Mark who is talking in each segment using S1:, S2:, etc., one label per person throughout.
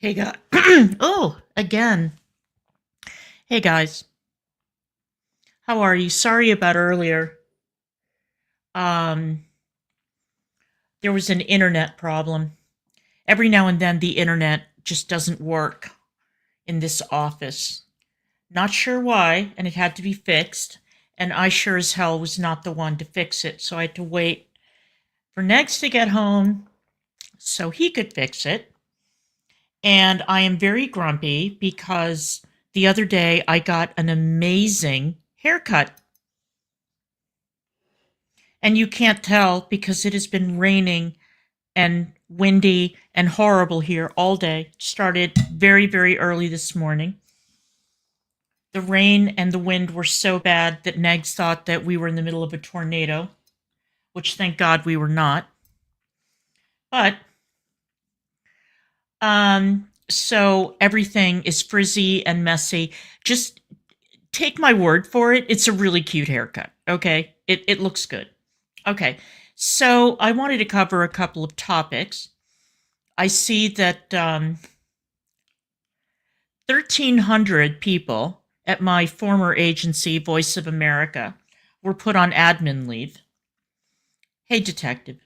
S1: Hey guys. Oh, again. Hey guys. How are you? Sorry about earlier. Um there was an internet problem. Every now and then the internet just doesn't work in this office. Not sure why, and it had to be fixed, and I sure as hell was not the one to fix it. So I had to wait for Negz to get home so he could fix it. And I am very grumpy because the other day I got an amazing haircut. And you can't tell because it has been raining and windy and horrible here all day. Started very, very early this morning. The rain and the wind were so bad that Negz thought that we were in the middle of a tornado, which thank God we were not. But, so everything is frizzy and messy. Just take my word for it. It's a really cute haircut, okay? It looks good. Okay, so I wanted to cover a couple of topics. I see that 1,300 people at my former agency, Voice of America, were put on admin leave. Hey, detective.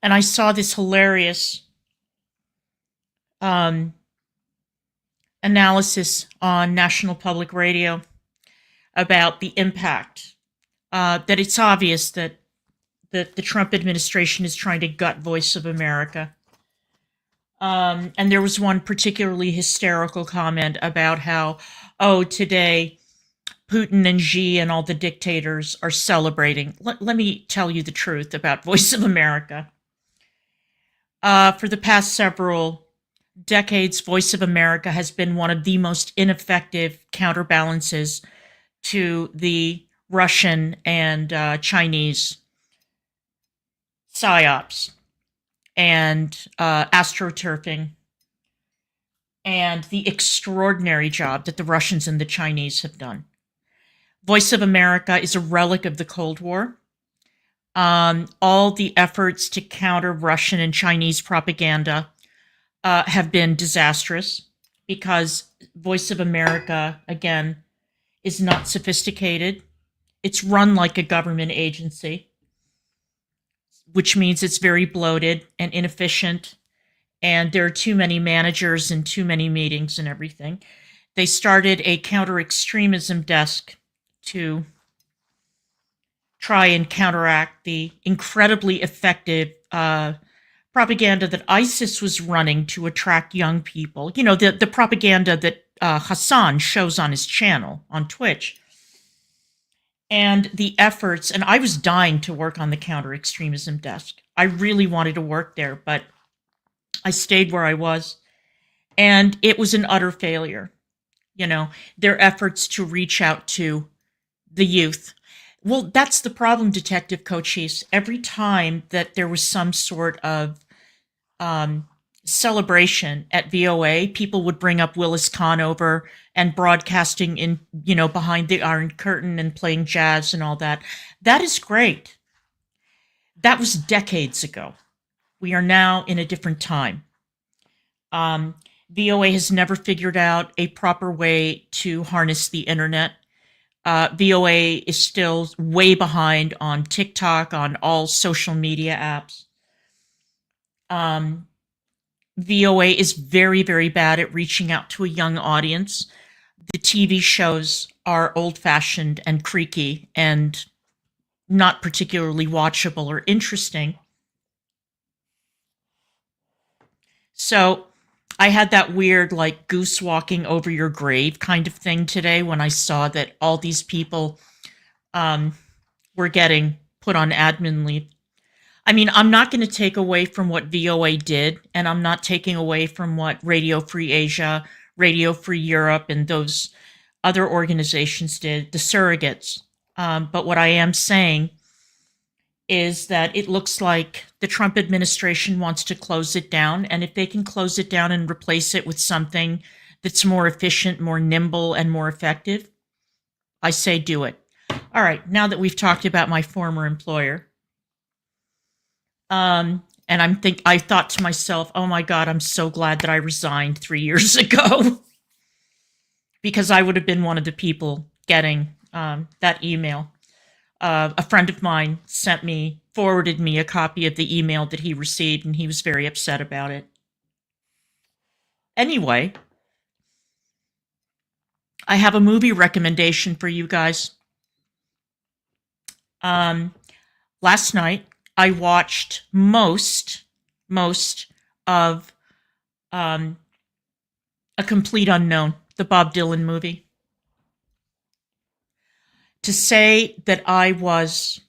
S1: And I saw this hilarious analysis on National Public Radio about the impact. That it's obvious that the Trump administration is trying to gut Voice of America. And there was one particularly hysterical comment about how, oh, today Putin and Xi and all the dictators are celebrating. Let me tell you the truth about Voice of America. For the past several decades, Voice of America has been one of the most ineffective counterbalances to the Russian and Chinese psyops and astroturfing and the extraordinary job that the Russians and the Chinese have done. Voice of America is a relic of the Cold War. All the efforts to counter Russian and Chinese propaganda have been disastrous because Voice of America, again, is not sophisticated. It's run like a government agency, which means it's very bloated and inefficient, and there are too many managers and too many meetings and everything. They started a counter-extremism desk to try and counteract the incredibly effective propaganda that ISIS was running to attract young people. You know, the propaganda that Hassan shows on his channel on Twitch. And the efforts, and I was dying to work on the counter-extremism desk. I really wanted to work there, but I stayed where I was. And it was an utter failure. You know, their efforts to reach out to the youth. Well, that's the problem, Detective Cochise. Every time that there was some sort of celebration at VOA, people would bring up Willis Conover and broadcasting in, you know, behind the Iron Curtain and playing jazz and all that. That is great. That was decades ago. We are now in a different time. VOA has never figured out a proper way to harness the internet. VOA is still way behind on TikTok, on all social media apps. VOA is very, very bad at reaching out to a young audience. The TV shows are old-fashioned and creaky and not particularly watchable or interesting. So I had that weird, like, goose walking over your grave kind of thing today when I saw that all these people were getting put on admin leave. I mean, I'm not going to take away from what VOA did, and I'm not taking away from what Radio Free Asia, Radio Free Europe, and those other organizations did, the surrogates. But what I am saying is that it looks like the Trump administration wants to close it down, and if they can close it down and replace it with something that's more efficient, more nimble, and more effective, I say do it. All right, now that we've talked about my former employer, And I thought to myself, oh my God, I'm so glad that I resigned 3 years ago because I would have been one of the people getting that email. A friend of mine forwarded me a copy of the email that he received, and he was very upset about it. Anyway, I have a movie recommendation for you guys. Last night, I watched most of A Complete Unknown, the Bob Dylan movie. To say that I was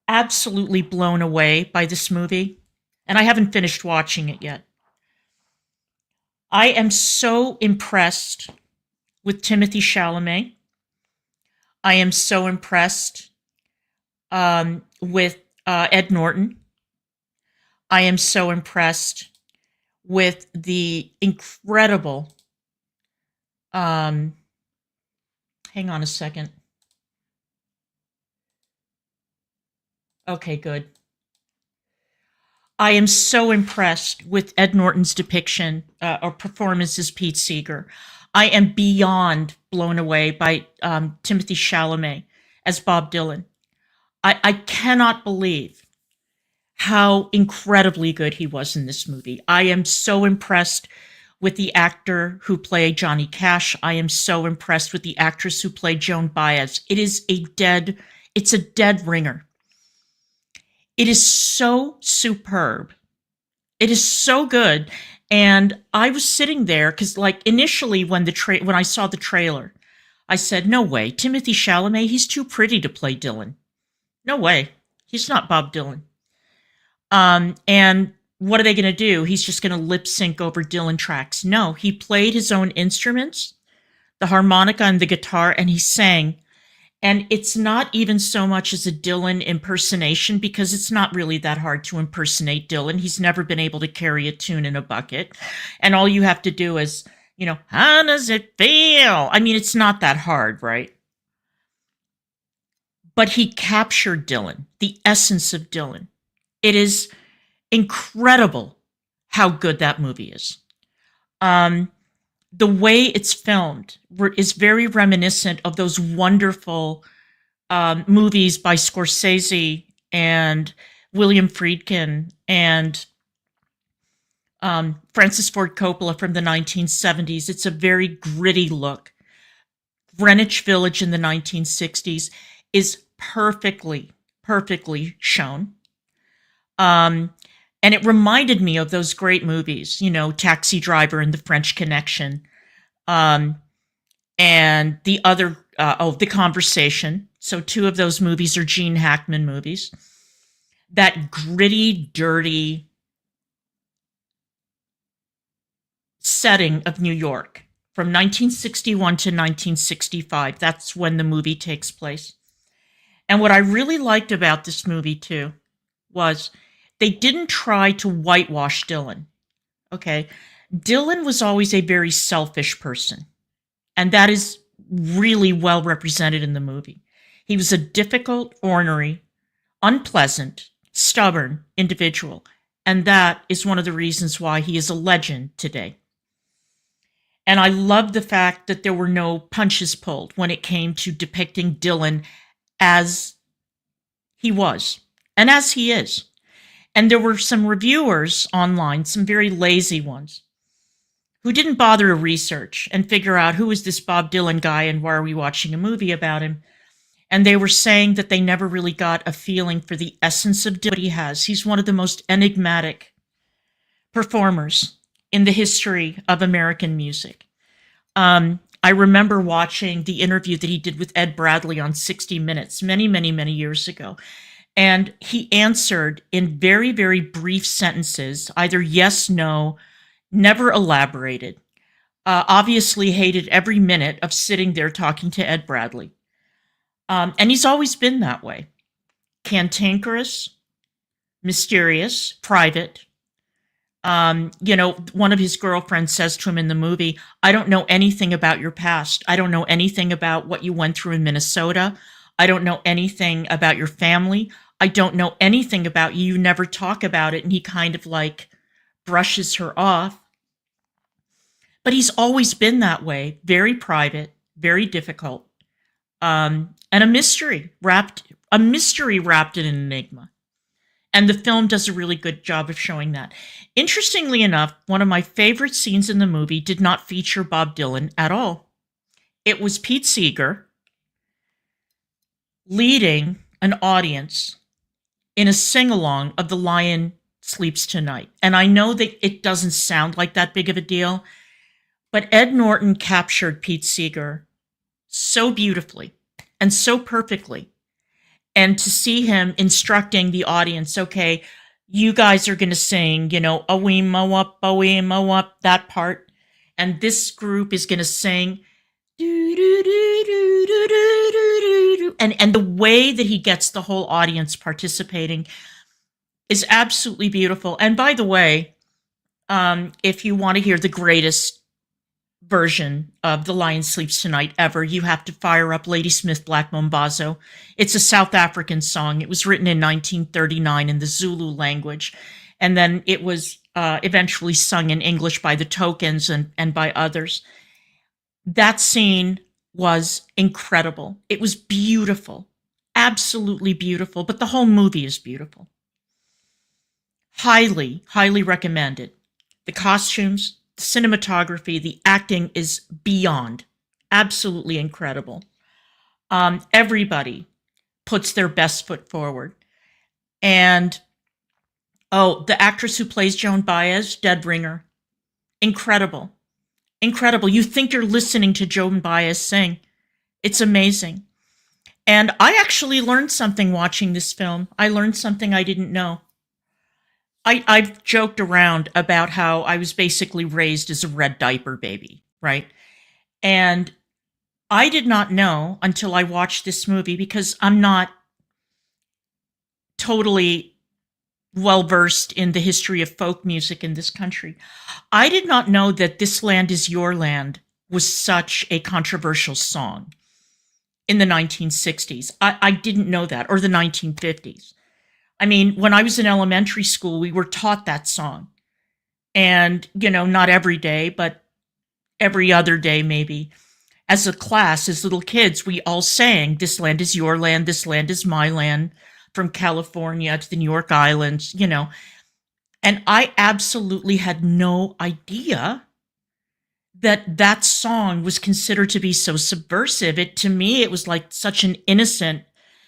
S1: absolutely blown away by this movie, and I haven't finished watching it yet. I am so impressed with Timothée Chalamet. I am so impressed with Ed Norton. I am so impressed with the incredible. Hang on a second. Okay, good. I am so impressed with Ed Norton's depiction or performance as Pete Seeger. I am beyond blown away by Timothée Chalamet as Bob Dylan. I cannot believe how incredibly good he was in this movie. I am so impressed with the actor who played Johnny Cash. I am so impressed with the actress who played Joan Baez. It's a dead ringer. It is so superb. It is so good. And I was sitting there because, like, initially when I saw the trailer, I said, no way, Timothée Chalamet, he's too pretty to play Dylan. No way. He's not Bob Dylan. And what are they going to do? He's just going to lip sync over Dylan tracks. No, he played his own instruments, the harmonica and the guitar, and he sang. And it's not even so much as a Dylan impersonation because it's not really that hard to impersonate Dylan. He's never been able to carry a tune in a bucket. And all you have to do is, how does it feel? I mean, it's not that hard, right? But he captured Dylan, the essence of Dylan. It is incredible how good that movie is. The way it's filmed is very reminiscent of those wonderful movies by Scorsese and William Friedkin and Francis Ford Coppola from the 1970s. It's a very gritty look. Greenwich Village in the 1960s is perfectly shown. And it reminded me of those great movies, Taxi Driver and The French Connection, and the other, The Conversation. So two of those movies are Gene Hackman movies. That gritty, dirty setting of New York from 1961 to 1965. That's when the movie takes place. And what I really liked about this movie, too, was they didn't try to whitewash Dylan, okay? Dylan was always a very selfish person, and that is really well represented in the movie. He was a difficult, ornery, unpleasant, stubborn individual, and that is one of the reasons why he is a legend today. And I love the fact that there were no punches pulled when it came to depicting Dylan as he was and as he is. And there were some reviewers online, some very lazy ones, who didn't bother to research and figure out who is this Bob Dylan guy and why are we watching a movie about him. And they were saying that they never really got a feeling for the essence of Dylan he has. He's one of the most enigmatic performers in the history of American music. I remember watching the interview that he did with Ed Bradley on 60 Minutes many years ago. And he answered in very, very brief sentences, either yes, no, never elaborated. Obviously hated every minute of sitting there talking to Ed Bradley. And he's always been that way. Cantankerous, mysterious, private. One of his girlfriends says to him in the movie, I don't know anything about your past. I don't know anything about what you went through in Minnesota. I don't know anything about your family. I don't know anything about you. You never talk about it. And he kind of like brushes her off. But he's always been that way, very private, very difficult, and a mystery wrapped in an enigma. And the film does a really good job of showing that. Interestingly enough, one of my favorite scenes in the movie did not feature Bob Dylan at all. It was Pete Seeger leading an audience in a sing-along of The Lion Sleeps Tonight. And I know that it doesn't sound like that big of a deal, but Ed Norton captured Pete Seeger so beautifully and so perfectly. And to see him instructing the audience, okay, you guys are going to sing, a wee mo up, that part. And this group is going to sing, and the way that he gets the whole audience participating is absolutely beautiful. And by the way, if you want to hear the greatest version of The Lion Sleeps Tonight ever, you have to fire up Ladysmith Black Mambazo. It's a South African song. It was written in 1939 in the Zulu language, and then it was eventually sung in English by the Tokens and by others. That scene was incredible. It was beautiful, absolutely beautiful, but the whole movie is beautiful. Highly, highly recommended. The costumes, the cinematography, the acting is beyond, absolutely incredible. Everybody puts their best foot forward. And, the actress who plays Joan Baez, Dead Ringer, incredible. Incredible. You think you're listening to Joan Baez sing. It's amazing. And I actually learned something watching this film. I learned something I didn't know. I've joked around about how I was basically raised as a red diaper baby, right? And I did not know until I watched this movie, because I'm not totally well versed in the history of folk music in this country. I did not know that This Land Is Your Land was such a controversial song in the 1960s. I didn't know that, or the 1950s. I mean, when I was in elementary school, we were taught that song. And, not every day, but every other day maybe. As a class, as little kids, we all sang, "This land is your land, this land is my land," from California to the New York Islands, And I absolutely had no idea that that song was considered to be so subversive. To me, it was like such an innocent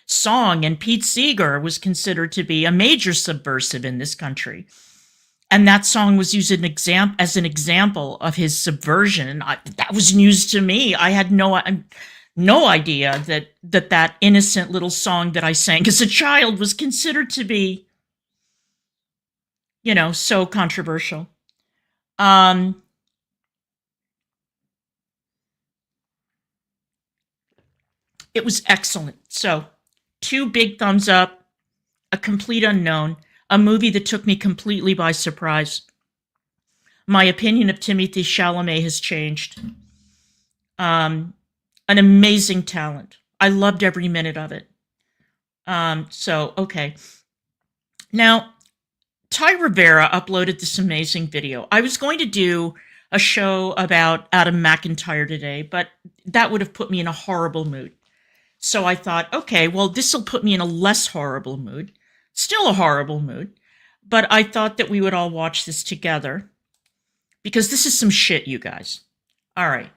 S1: song, and Pete Seeger was considered to be a major subversive in this country. And that song was used as an example of his subversion. That was news to me. I had no idea that innocent little song that I sang as a child was considered to be, so controversial. It was excellent. So, 2 big thumbs up, a complete unknown, a movie that took me completely by surprise. My opinion of Timothée Chalamet has changed. An amazing talent. I loved every minute of it. Okay. Now, Ty Rivera uploaded this amazing video. I was going to do a show about Adam McIntyre today, but that would have put me in a horrible mood. So I thought, okay, well, this will put me in a less horrible mood. Still a horrible mood. But I thought that we would all watch this together, because this is some shit, you guys. All right.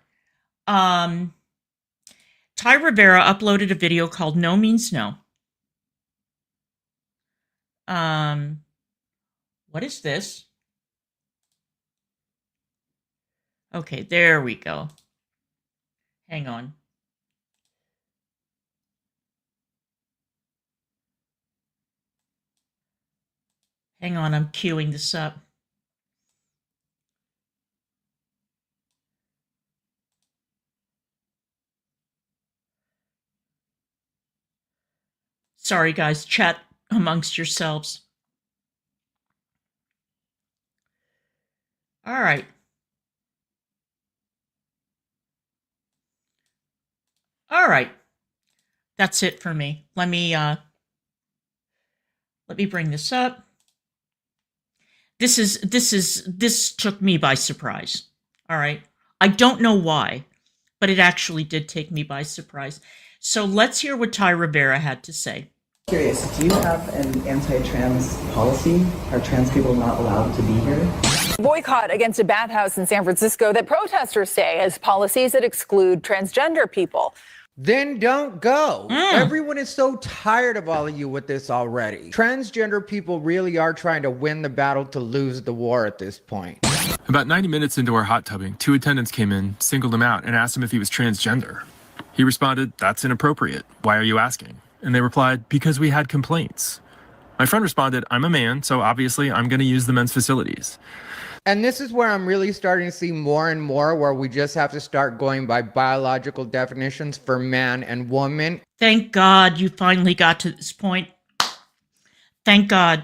S1: Ty Rivera uploaded a video called No Means No. What is this? Okay, there we go. Hang on. Hang on, I'm queuing this up. Sorry, guys, chat amongst yourselves. All right. All right. That's it for me. Let me Let me bring this up. This took me by surprise. All right. I don't know why, but it actually did take me by surprise. So let's hear what Ty Rivera had to say.
S2: Curious, do you have an anti-trans policy? Are trans people not allowed to be here?
S3: Boycott against a bathhouse in San Francisco that protesters say has policies that exclude transgender people.
S4: Then don't go. Everyone is so tired of all of you with this already. Transgender people really are trying to win the battle to lose the war at this point.
S5: About 90 minutes into our hot tubbing, 2 attendants came in, singled him out, and asked him if he was transgender. He responded, "That's inappropriate. Why are you asking?" And they replied, "Because we had complaints." My friend responded, "I'm a man, so obviously I'm going to use the men's facilities."
S4: And this is where I'm really starting to see more and more where we just have to start going by biological definitions for man and woman.
S1: Thank God you finally got to this point. Thank God.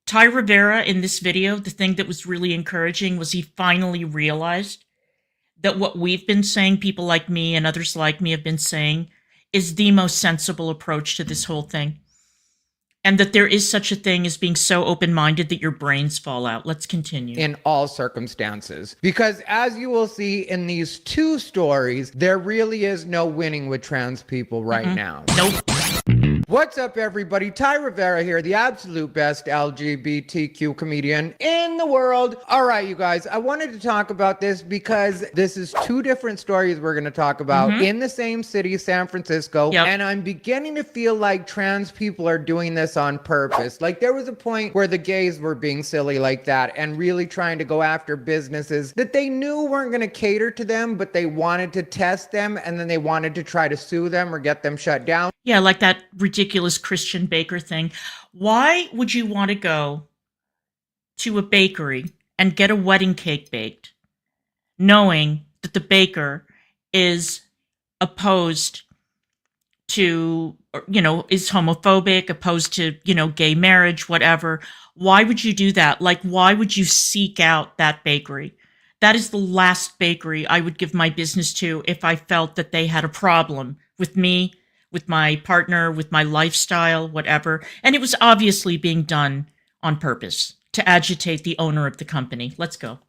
S1: Ty Rivera in this video, the thing that was really encouraging was he finally realized that what we've been saying, people like me and others like me have been saying, is the most sensible approach to this whole thing. And that there is such a thing as being so open-minded that your brains fall out. Let's continue.
S4: In all circumstances. Because as you will see in these 2 stories, there really is no winning with trans people right now.
S1: Nope.
S4: What's up, everybody? Ty Rivera here, the absolute best LGBTQ comedian in the world. All right, you guys, I wanted to talk about this because this is 2 different stories we're going to talk about in the same city, San Francisco.
S1: Yep.
S4: And I'm beginning to feel like trans people are doing this on purpose. Like there was a point where the gays were being silly like that and really trying to go after businesses that they knew weren't going to cater to them, but they wanted to test them and then they wanted to try to sue them or get them shut down.
S1: Yeah, like that ridiculous Christian baker thing. Why would you want to go to a bakery and get a wedding cake baked, knowing that the baker is opposed to, is homophobic, opposed to, gay marriage, whatever? Why would you do that? Like, why would you seek out that bakery? That is the last bakery I would give my business to if I felt that they had a problem with me, with my partner, with my lifestyle, whatever. And it was obviously being done on purpose to agitate the owner of the company. Let's go.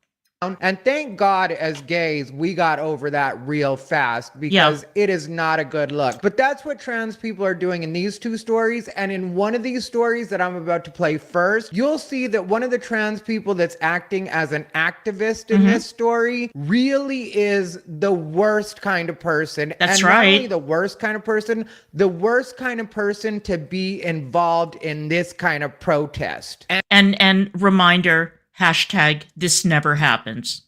S4: And thank God as gays, we got over that real fast because it is not a good look. But that's what trans people are doing in these 2 stories. And in one of these stories that I'm about to play first, you'll see that one of the trans people that's acting as an activist in this story really is the worst kind of person.
S1: That's
S4: and
S1: right.
S4: Not only the worst kind of person to be involved in this kind of protest.
S1: And reminder, hashtag this never happens.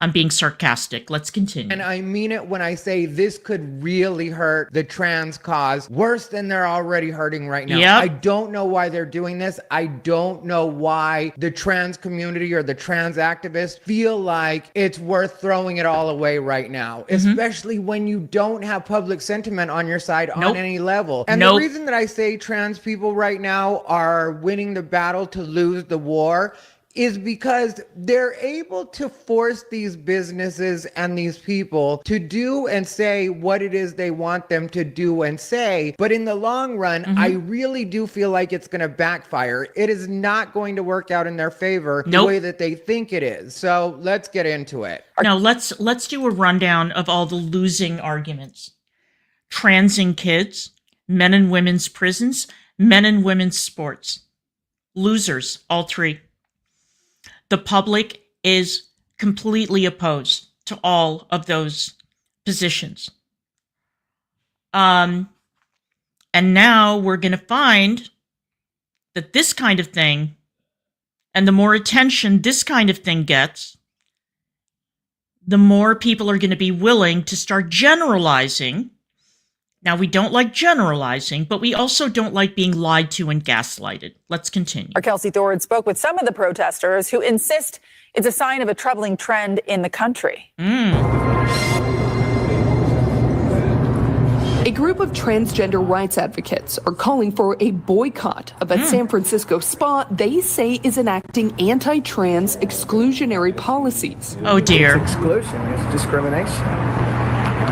S1: I'm being sarcastic. Let's continue.
S4: And I mean it when I say this could really hurt the trans cause worse than they're already hurting right now.
S1: Yep.
S4: I don't know why they're doing this. I don't know why the trans community or the trans activists feel like it's worth throwing it all away right now, especially when you don't have public sentiment on your side on any level. And the reason that I say trans people right now are winning the battle to lose the war is because they're able to force these businesses and these people to do and say what it is they want them to do and say. But in the long run, I really do feel like it's going to backfire. It is not going to work out in their favor the way that they think it is. So let's get into it.
S1: Now let's do a rundown of all the losing arguments. Transing kids, men and women's prisons, men and women's sports. Losers, all 3. The public is completely opposed to all of those positions. And now we're going to find that this kind of thing, and the more attention this kind of thing gets, the more people are going to be willing to start generalizing. Now, we don't like generalizing, but we also don't like being lied to and gaslighted. Let's continue.
S3: Our Kelsey Thorne spoke with some of the protesters who insist it's a sign of a troubling trend in the country.
S6: A group of transgender rights advocates are calling for a boycott of a San Francisco spa they say is enacting anti-trans exclusionary policies.
S1: Oh, dear.
S7: It's exclusion. It's discrimination.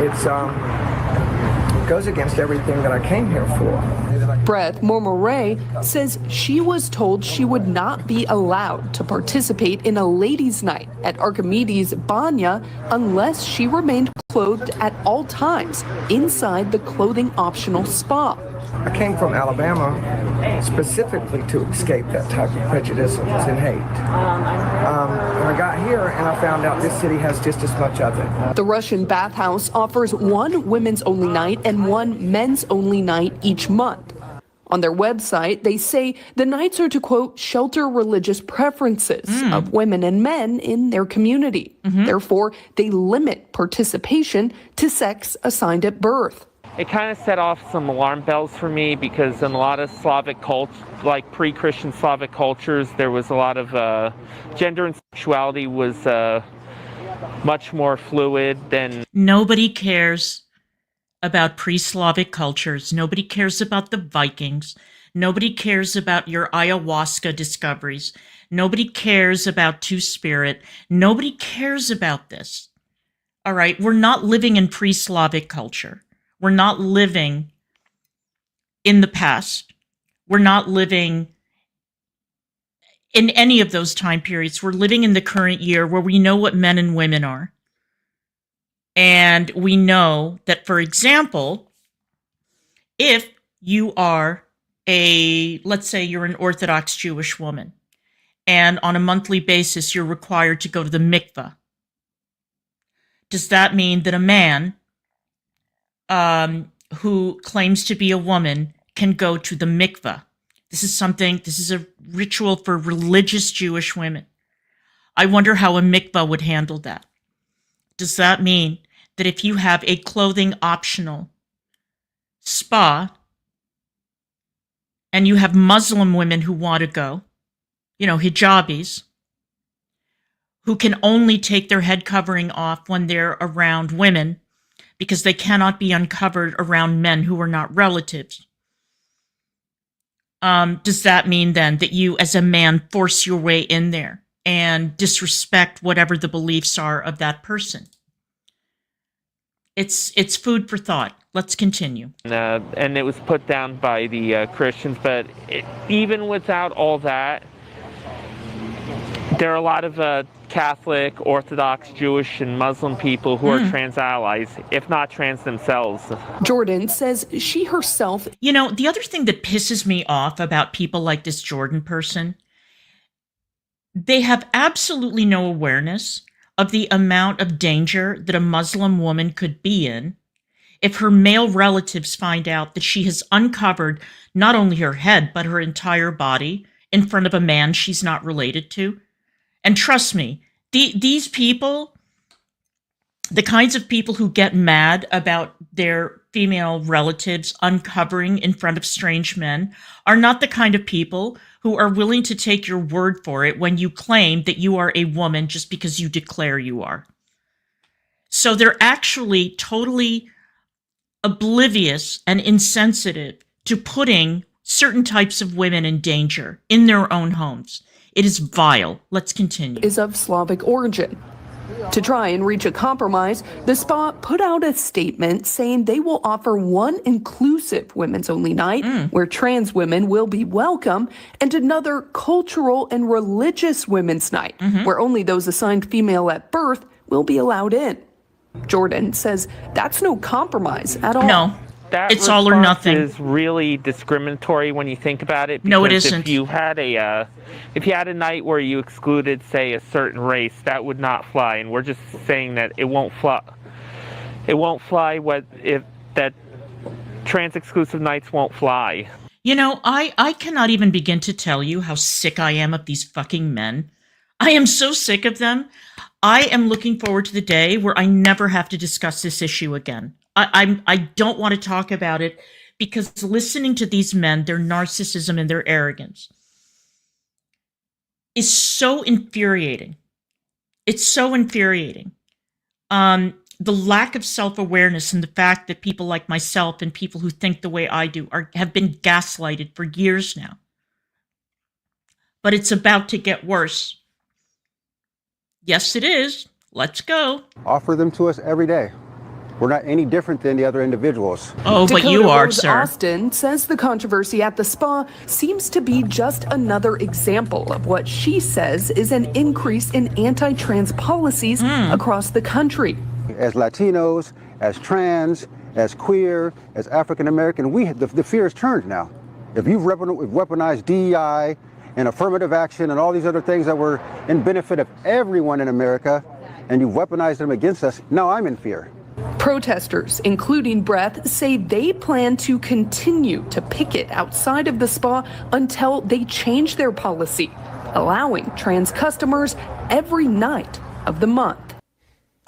S7: It's goes against everything that I came here for.
S6: breath, Mormoray says she was told she would not be allowed to participate in a ladies' night at Archimedes Banya unless she remained clothed at all times inside the clothing optional spa.
S7: I came from Alabama specifically to escape that type of prejudice and hate. When I got here and I found out this city has just as much of it.
S6: The Russian bathhouse offers one women's only night and one men's only night each month. On their website, they say the nights are to, quote, shelter religious preferences of women and men in their community. Therefore, they limit participation to sex assigned at birth.
S8: It kind of set off some alarm bells for me because in a lot of Slavic cultures, like pre-Christian Slavic cultures, there was a lot of gender and sexuality was much more fluid than...
S1: Nobody cares about pre-Slavic cultures. Nobody cares about the Vikings. Nobody cares about your ayahuasca discoveries. Nobody cares about Two-Spirit. Nobody cares about this. All right? We're not living in pre-Slavic culture. We're not living in the past. We're not living in any of those time periods. We're living in the current year where we know what men and women are. And we know that, for example, if you are let's say you're an Orthodox Jewish woman, and on a monthly basis you're required to go to the mikveh, does that mean that a man who claims to be a woman can go to the mikveh? This is a ritual for religious Jewish women. I wonder how a mikveh would handle that. Does that mean that if you have a clothing optional spa and you have Muslim women who want to go, hijabis, who can only take their head covering off when they're around women because they cannot be uncovered around men who are not relatives, does that mean then that you as a man force your way in there and disrespect whatever the beliefs are of that person? It's food for thought. Let's continue.
S8: And it was put down by the Christians, but even without all that, there are a lot of Catholic, Orthodox, Jewish, and Muslim people who are trans allies, if not trans themselves.
S6: Jordan says she herself...
S1: The other thing that pisses me off about people like this Jordan person, they have absolutely no awareness of the amount of danger that a Muslim woman could be in if her male relatives find out that she has uncovered not only her head, but her entire body in front of a man she's not related to. And trust me, these people, the kinds of people who get mad about their female relatives uncovering in front of strange men are not the kind of people who are willing to take your word for it when you claim that you are a woman just because you declare you are. So they're actually totally oblivious and insensitive to putting certain types of women in danger in their own homes. It is vile. Let's continue.
S6: Is of Slavic origin. To try and reach a compromise, the spa put out a statement saying they will offer one inclusive women's only night where trans women will be welcome and another cultural and religious women's night where only those assigned female at birth will be allowed in. Jordan says that's no compromise at all.
S1: No.
S8: That
S1: it's all or nothing.
S8: Is really discriminatory when you think about it.
S1: No, it isn't.
S8: If you had a night where you excluded, say, a certain race, that would not fly. And we're just saying that it won't fly. It won't fly. That trans exclusive nights won't fly.
S1: I cannot even begin to tell you how sick I am of these fucking men. I am so sick of them. I am looking forward to the day where I never have to discuss this issue again. I don't want to talk about it because listening to these men, their narcissism and their arrogance is so infuriating. It's so infuriating. The lack of self-awareness and the fact that people like myself and people who think the way I do have been gaslighted for years now. But it's about to get worse. Yes, it is. Let's go.
S9: Offer them to us every day. We're not any different than the other individuals.
S1: Oh, but
S6: Dakota
S1: you are,
S6: Rose
S1: sir.
S6: Austin says the controversy at the spa seems to be just another example of what she says is an increase in anti-trans policies across the country.
S9: As Latinos, as trans, as queer, as African American, the fear is turned now. If you've weaponized DEI and affirmative action and all these other things that were in benefit of everyone in America, and you've weaponized them against us, now I'm in fear.
S6: Protesters, including Breath, say they plan to continue to picket outside of the spa until they change their policy, allowing trans customers every night of the month.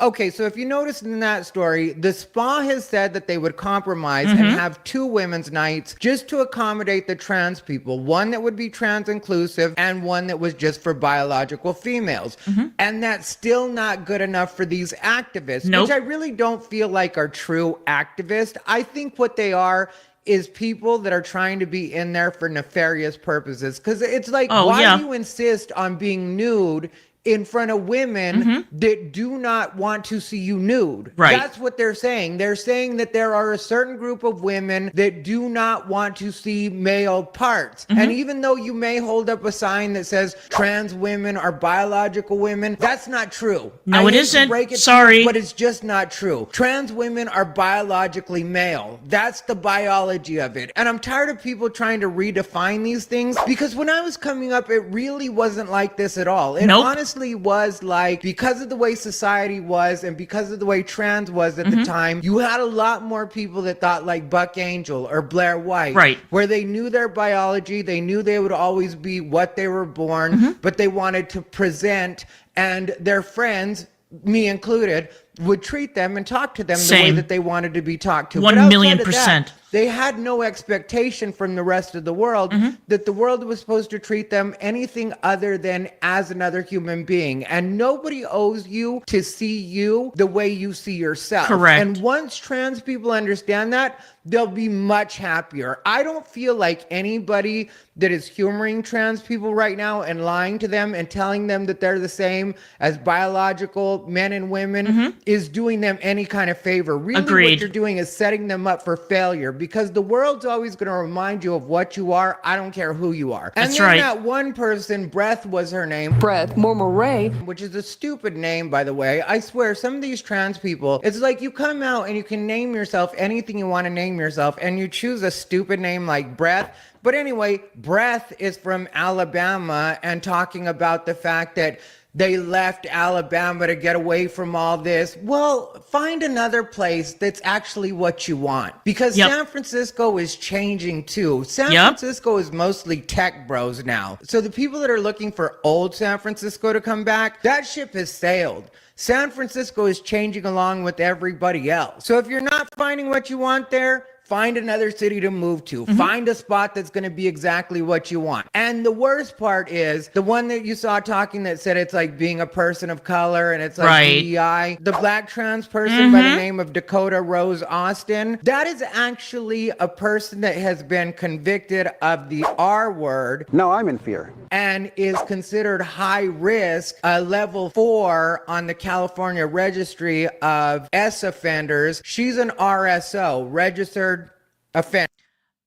S4: Okay, so if you noticed in that story, the spa has said that they would compromise and have 2 women's nights just to accommodate the trans people. One that would be trans inclusive and one that was just for biological females. And that's still not good enough for these activists,
S1: Nope.
S4: which I really don't feel like are true activists. I think what they are is people that are trying to be in there for nefarious purposes. Because it's like, why do you insist on being nude in front of women that do not want to see you nude?
S1: Right.
S4: That's what they're saying. They're saying that there are a certain group of women that do not want to see male parts. And even though you may hold up a sign that says trans women are biological women, that's not true.
S1: No, it isn't. Sorry.
S4: But it's just not true. Trans women are biologically male. That's the biology of it. And I'm tired of people trying to redefine these things, because when I was coming up, it really wasn't like this at all. It honestly was like, because of the way society was and because of the way trans was at the time, you had a lot more people that thought like Buck Angel or Blair White,
S1: Right.
S4: where they knew their biology, they knew they would always be what they were born, but they wanted to present, and their friends, me included, would treat them and talk to them the way
S1: Same.
S4: that they wanted to be talked to.
S1: 1,000,000%.
S4: They had no expectation from the rest of the world that the world was supposed to treat them anything other than as another human being. And nobody owes you to see you the way you see yourself.
S1: Correct.
S4: And once trans people understand that, they'll be much happier. I don't feel like anybody that is humoring trans people right now and lying to them and telling them that they're the same as biological men and women is doing them any kind of favor. Really,
S1: Agreed.
S4: what you're doing is setting them up for failure, because the world's always going to remind you of what you are. I don't care who you are. And
S1: That's
S4: then
S1: right.
S4: that one person, Breath was her name,
S6: Breath Mormoray,
S4: which is a stupid name, by the way. I swear, some of these trans people, it's like you come out and you can name yourself anything you want to name yourself, and you choose a stupid name like Breath. But anyway, Breath is from Alabama and talking about the fact that they left Alabama to get away from all this. Well, find another place that's actually what you want. Because San Francisco is changing too. San Francisco is mostly tech bros now. So the people that are looking for old San Francisco to come back, that ship has sailed. San Francisco is changing along with everybody else. So if you're not finding what you want there, find another city to move to. Find a spot that's going to be exactly what you want. And the worst part is the one that you saw talking that said it's like being a person of color and it's like DEI. The black trans person by the name of Dakota Rose Austin, that is actually a person that has been convicted of the R word.
S9: Now I'm in fear.
S4: And is considered high risk, level 4 on the California Registry of S offenders. She's an RSO, registered offender.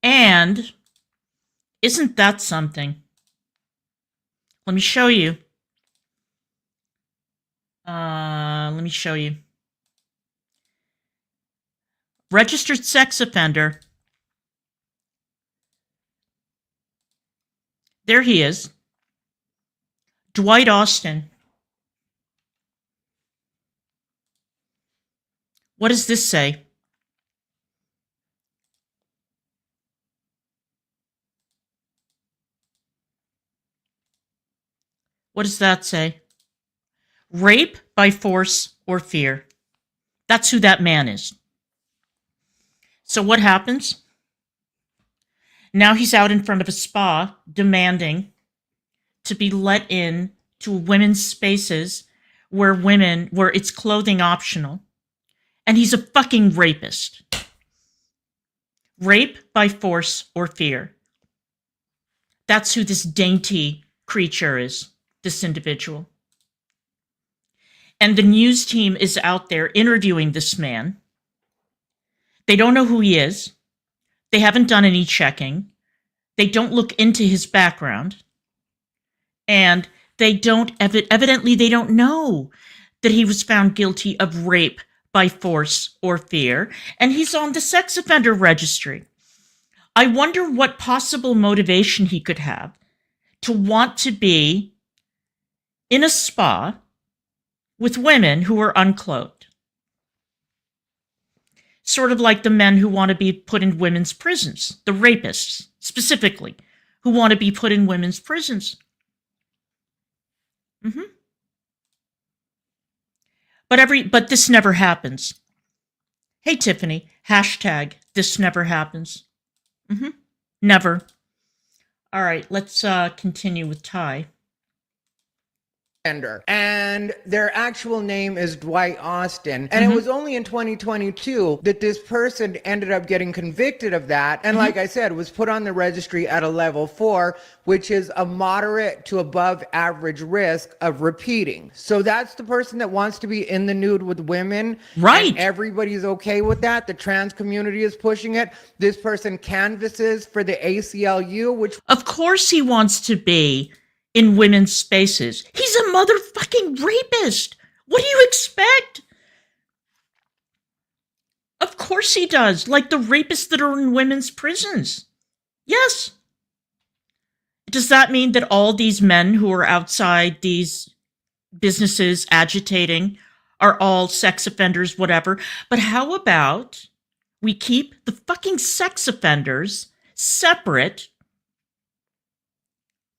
S1: And isn't that something? Let me show you. Registered sex offender. There he is. Dwight Austin. What does this say? What does that say? Rape by force or fear. That's who that man is. So what happens? Now he's out in front of a spa demanding to be let in to women's spaces where it's clothing optional. And he's a fucking rapist. Rape by force or fear. That's who this dainty creature is, this individual. And the news team is out there interviewing this man. They don't know who he is. They haven't done any checking. They don't look into his background. And they don't, evidently, they don't know that he was found guilty of rape by force or fear. And he's on the sex offender registry. I wonder what possible motivation he could have to want to be in a spa with women who are unclothed. Sort of like the men who want to be put in women's prisons, the rapists specifically, who want to be put in women's prisons. But this never happens. Hey, Tiffany, hashtag this never happens. Never. All right, let's continue with Ty.
S4: And their actual name is Dwight Austin. And it was only in 2022 that this person ended up getting convicted of that. And like I said, was put on the registry at a level 4, which is a moderate to above average risk of repeating. So that's the person that wants to be in the nude with women.
S1: Right.
S4: And everybody's okay with that. The trans community is pushing it. This person canvasses for the ACLU, which...
S1: Of course he wants to be in women's spaces. He's a motherfucking rapist. What do you expect? Of course he does. Like the rapists that are in women's prisons. Yes. Does that mean that all these men who are outside these businesses agitating are all sex offenders, whatever? But how about we keep the fucking sex offenders separate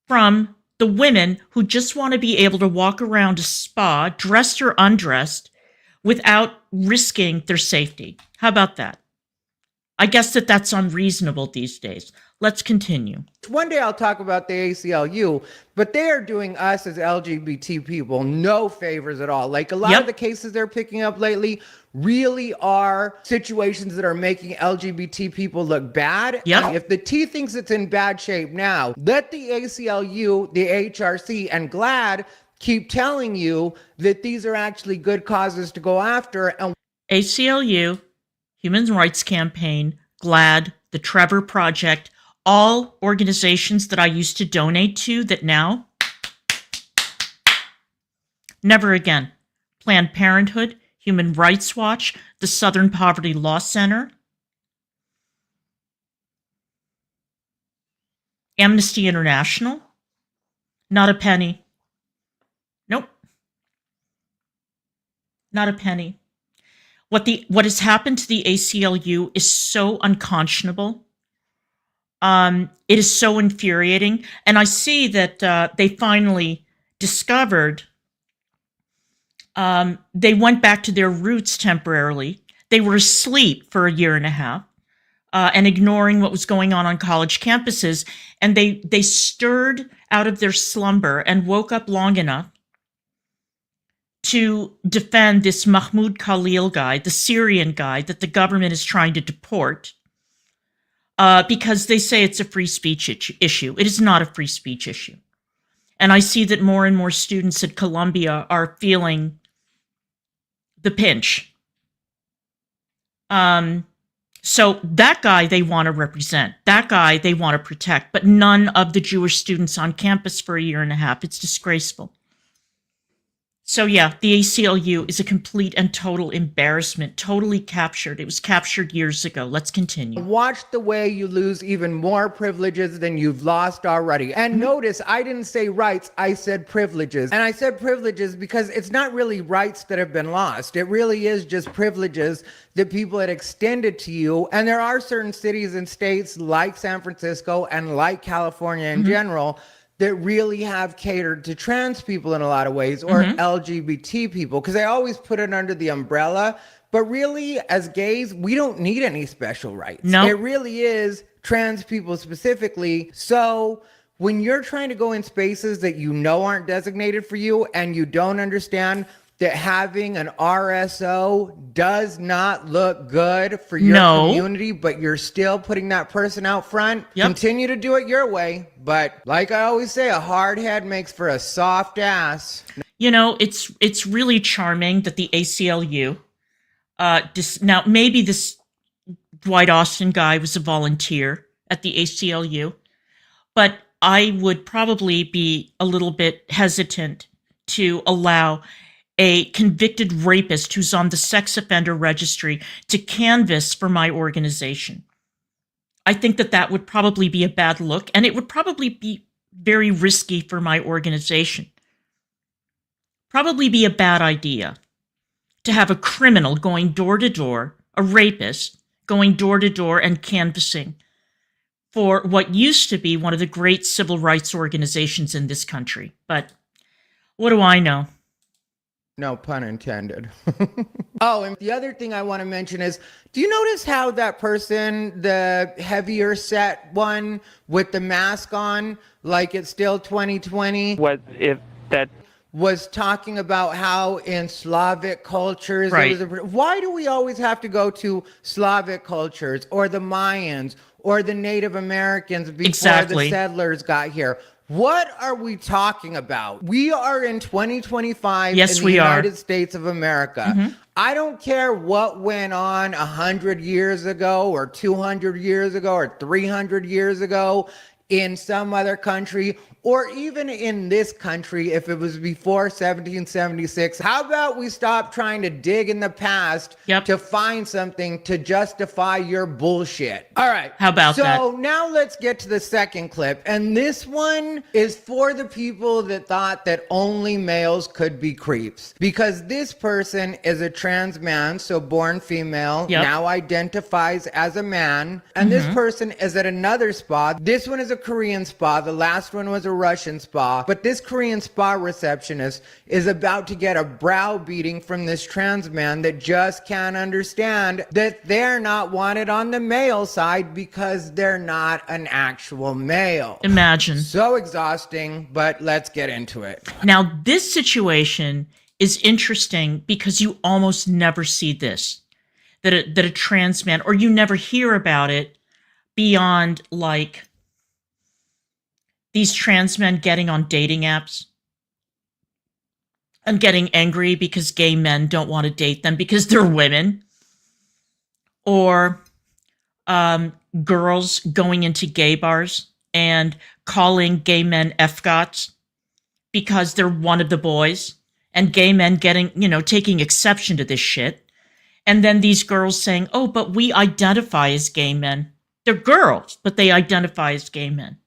S1: from the women who just want to be able to walk around a spa, dressed or undressed, without risking their safety? How about that? I guess that's unreasonable these days. Let's continue.
S4: One day I'll talk about the ACLU, but they are doing us as LGBT people no favors at all. Like a lot of the cases they're picking up lately really are situations that are making LGBT people look bad.
S1: Yep.
S4: If the T thinks it's in bad shape now, let the ACLU, the HRC, and GLAAD keep telling you that these are actually good causes to go after. And
S1: ACLU, Human Rights Campaign, GLAAD, the Trevor Project, all organizations that I used to donate to that now, never again. Planned Parenthood, Human Rights Watch, the Southern Poverty Law Center, Amnesty International, not a penny. Nope. Not a penny. What has happened to the ACLU is so unconscionable. It is so infuriating. And I see that they finally discovered they went back to their roots temporarily. They were asleep for a year and a half and ignoring what was going on college campuses. And they stirred out of their slumber and woke up long enough to defend this Mahmoud Khalil guy, the Syrian guy that the government is trying to deport, because they say it's a free speech issue. It is not a free speech issue. And I see that more and more students at Columbia are feeling the pinch. So that guy they want to represent, that guy they want to protect, but none of the Jewish students on campus for a year and a half. It's disgraceful. So yeah, the ACLU is a complete and total embarrassment, totally captured. It was captured years ago. Let's continue.
S4: Watch the way you lose even more privileges than you've lost already. And notice, I didn't say rights, I said privileges. And I said privileges because it's not really rights that have been lost. It really is just privileges that people had extended to you. And there are certain cities and states like San Francisco and like California in general that really have catered to trans people in a lot of ways, or LGBT people, because I always put it under the umbrella. But really, as gays, we don't need any special rights.
S1: No.
S4: It really is trans people specifically. So when you're trying to go in spaces that you know aren't designated for you, and you don't understand that having an RSO does not look good for your community, but you're still putting that person out front, continue to do it your way. But like I always say, a hard head makes for a soft ass.
S1: You know, it's really charming that the ACLU, now maybe this Dwight Austin guy was a volunteer at the ACLU. But I would probably be a little bit hesitant to allow a convicted rapist who's on the sex offender registry to canvass for my organization. I think that that would probably be a bad look, and it would probably be very risky for my organization. Probably be a bad idea to have a criminal going door to door, a rapist going door to door and canvassing for what used to be one of the great civil rights organizations in this country. But what do I know?
S4: No pun intended. Oh, and the other thing I want to mention is, do you notice how that person, the heavier set one with the mask on, like it's still 2020?
S8: What if that
S4: Was talking about how in Slavic cultures,
S1: Right.
S4: Why do we always have to go to Slavic cultures or the Mayans or the Native Americans before
S1: Exactly.
S4: the settlers got here? What are we talking about? We are in 2025
S1: Yes,
S4: in the
S1: we are.
S4: United States of America. I don't care what went on 100 years ago or 200 years ago or 300 years ago in some other country, or even in this country if it was before 1776. How about we stop trying to dig in the past to find something to justify your bullshit? All right.
S1: How about that?
S4: So now let's get to the second clip. And this one is for the people that thought that only males could be creeps. Because this person is a trans man, so born female, now identifies as a man. And this person is at another spa. This one is a Korean spa. The last one was a Russian spa. But this Korean spa receptionist is about to get a brow beating from this trans man that just can't understand that they're not wanted on the male side because they're not an actual male.
S1: Imagine.
S4: So exhausting, but let's get into it.
S1: Now, this situation is interesting because you almost never see this, that a trans man, or you never hear about it beyond like these trans men getting on dating apps and getting angry because gay men don't want to date them because they're women, or girls going into gay bars and calling gay men F-gots because they're one of the boys, and gay men getting, taking exception to this shit. And then these girls saying, oh, but we identify as gay men. They're girls, but they identify as gay men.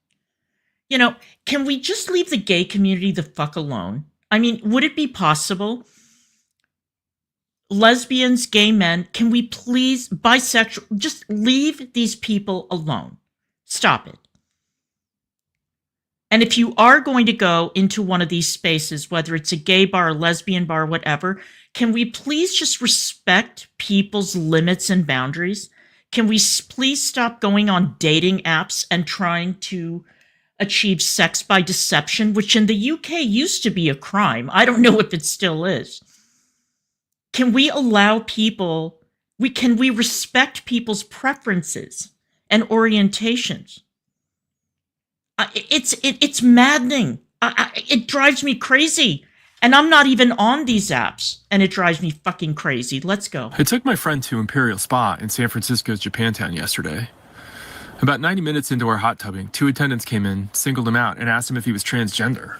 S1: Can we just leave the gay community the fuck alone? I mean, would it be possible? Lesbians, gay men, can we please, bisexual, just leave these people alone. Stop it. And if you are going to go into one of these spaces, whether it's a gay bar, a lesbian bar, whatever, can we please just respect people's limits and boundaries? Can we please stop going on dating apps and trying to achieve sex by deception, which in the UK used to be a crime? I don't know if it still is. Can we allow people, can we respect people's preferences and orientations? It's maddening. It drives me crazy. And I'm not even on these apps, and it drives me fucking crazy. Let's go.
S5: I took my friend to Imperial Spa in San Francisco's Japantown yesterday. About 90 minutes into our hot tubbing, 2 attendants came in, singled him out, and asked him if he was transgender.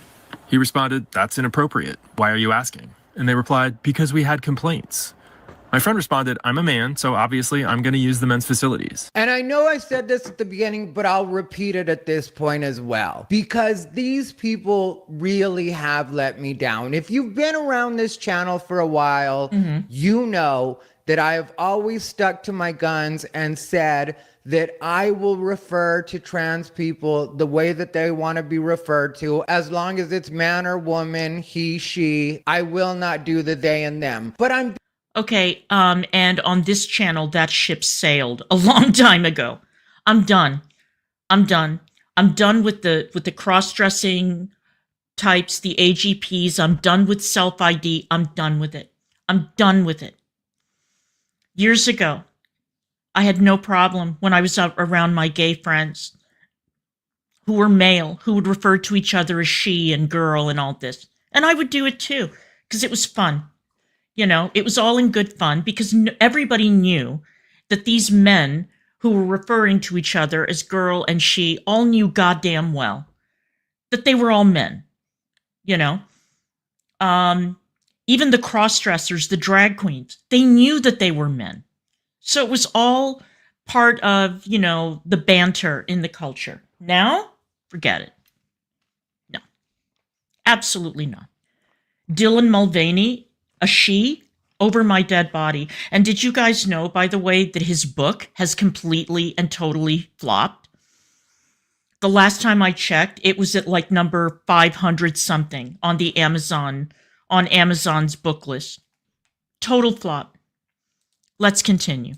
S5: He responded, "That's inappropriate. Why are you asking?" And they replied, "Because we had complaints." My friend responded, "I'm a man, so obviously I'm going to use the men's facilities."
S4: And I know I said this at the beginning, but I'll repeat it at this point as well, because these people really have let me down. If you've been around this channel for a while, you know that I have always stuck to my guns and said that I will refer to trans people the way that they want to be referred to, as long as it's man or woman, he, she. I will not do the they and them. But I'm
S1: okay, and on this channel, that ship sailed a long time ago. I'm done. I'm done with the cross-dressing types, the AGPs. I'm done with self-ID. I'm done with it. Years ago, I had no problem when I was around my gay friends who were male, who would refer to each other as she and girl and all this. And I would do it too, because it was fun. It was all in good fun, because everybody knew that these men who were referring to each other as girl and she all knew goddamn well that they were all men, you know? Even the cross-dressers, the drag queens, they knew that they were men. So it was all part of, you know, the banter in the culture. Now, forget it. No, absolutely not. Dylan Mulvaney, a she, over my dead body. And did you guys know, by the way, that his book has completely and totally flopped? The last time I checked, it was at like number 500 something on the Amazon's book list. Total flop. Let's continue.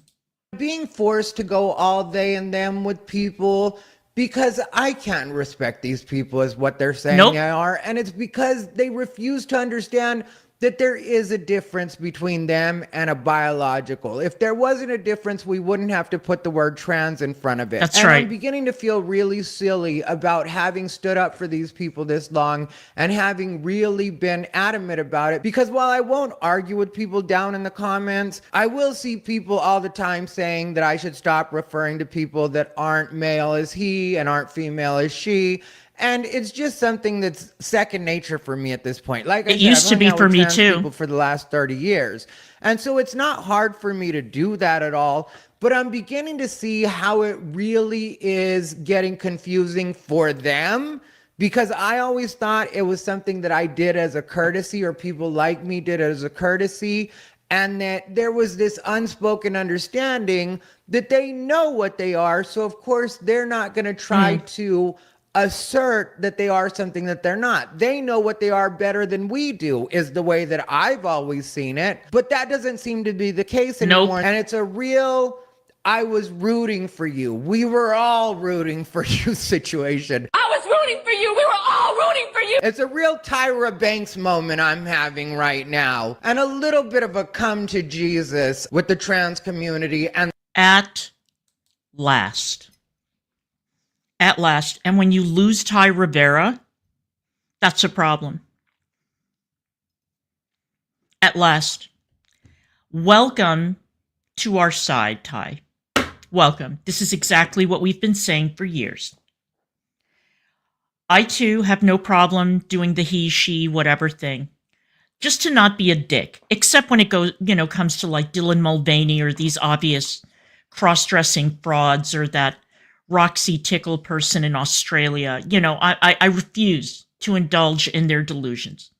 S4: Being forced to go all they and them with people because I can't respect these people as what they're saying
S1: Nope.
S4: they are. And it's because they refuse to understand that there is a difference between them and a biological. If there wasn't a difference, we wouldn't have to put the word trans in front of it.
S1: That's
S4: and
S1: right.
S4: I'm beginning to feel really silly about having stood up for these people this long and having really been adamant about it. Because while I won't argue with people down in the comments, I will see people all the time saying that I should stop referring to people that aren't male as he and aren't female as she. And it's just something that's second nature for me at this point. Like I said,
S1: used to
S4: I've
S1: be
S4: hung out
S1: for
S4: with
S1: me
S4: trans
S1: too.
S4: people for the last 30 years. And so it's not hard for me to do that at all. But I'm beginning to see how it really is getting confusing for them, because I always thought it was something that I did as a courtesy, or people like me did as a courtesy. And that there was this unspoken understanding that they know what they are. So of course they're not going to try to assert that they are something that they're not. They know what they are better than we do, is the way that I've always seen it. But that doesn't seem to be the case anymore.
S1: Nope.
S4: And it's a real, I was rooting for you. We were all rooting for you situation.
S10: I was rooting for you. We were all rooting for you.
S4: It's a real Tyra Banks moment I'm having right now. And a little bit of a come to Jesus with the trans community. And
S1: At last. At last. And when you lose Ty Rivera, that's a problem. At last. Welcome to our side, Ty. Welcome. This is exactly what we've been saying for years. I too have no problem doing the he, she, whatever thing. Just to not be a dick. Except when it goes, comes to like Dylan Mulvaney or these obvious cross-dressing frauds, or that Roxy Tickle person in Australia. I refuse to indulge in their delusions.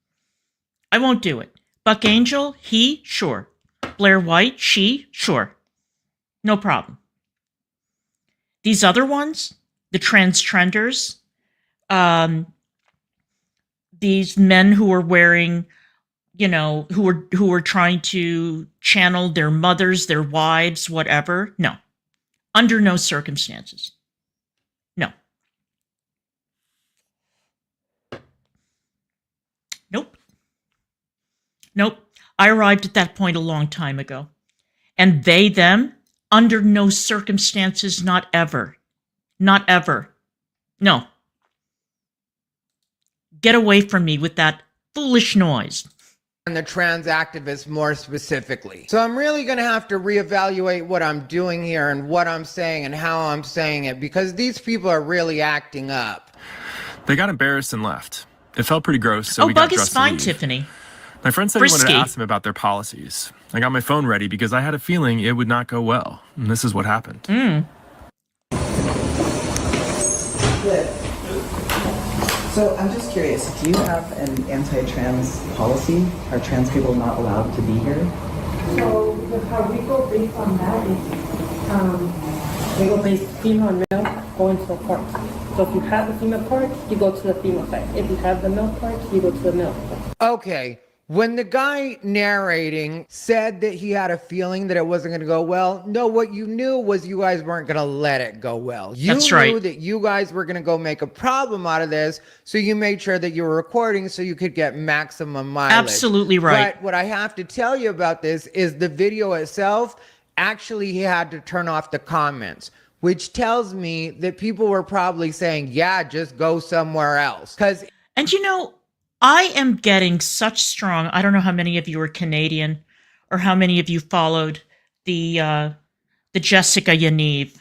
S1: I won't do it. Buck Angel, he, sure. Blair White, she, sure. No problem. These other ones, the trans trenders, these men who are wearing, who are trying to channel their mothers, their wives, whatever. No. Under no circumstances. No. Nope. I arrived at that point a long time ago. And they, them, under no circumstances, not ever. Not ever. No. Get away from me with that foolish noise.
S4: And the trans activists more specifically. So I'm really going to have to reevaluate what I'm doing here and what I'm saying and how I'm saying it, because these people are really acting up.
S5: They got embarrassed and left. It felt pretty gross, so we got
S1: Bug is
S5: dressed to
S1: fine,
S5: leave.
S1: Tiffany.
S5: My friend said he wanted
S1: Frisky.
S5: to ask them about their policies. I got my phone ready because I had a feeling it would not go well. And this is what happened.
S2: Good. So I'm just curious, do you have an anti-trans policy? Are trans people not allowed to be here?
S11: So how we go based on that is, we go based female and male going to the parts. So if you have the female parts, you go to the female side. If you have the male parts, you go to the male side.
S4: Okay. When the guy narrating said that he had a feeling that it wasn't going to go well, no, what you knew was you guys weren't going to let it go well. You
S1: That's
S4: knew
S1: right.
S4: that you guys were going to go make a problem out of this, so you made sure that you were recording so you could get maximum mileage.
S1: Absolutely right.
S4: But what I have to tell you about this is the video itself, actually he had to turn off the comments, which tells me that people were probably saying, yeah, just go somewhere else.
S1: And I am getting such strong, I don't know how many of you are Canadian or how many of you followed the the Jessica Yaniv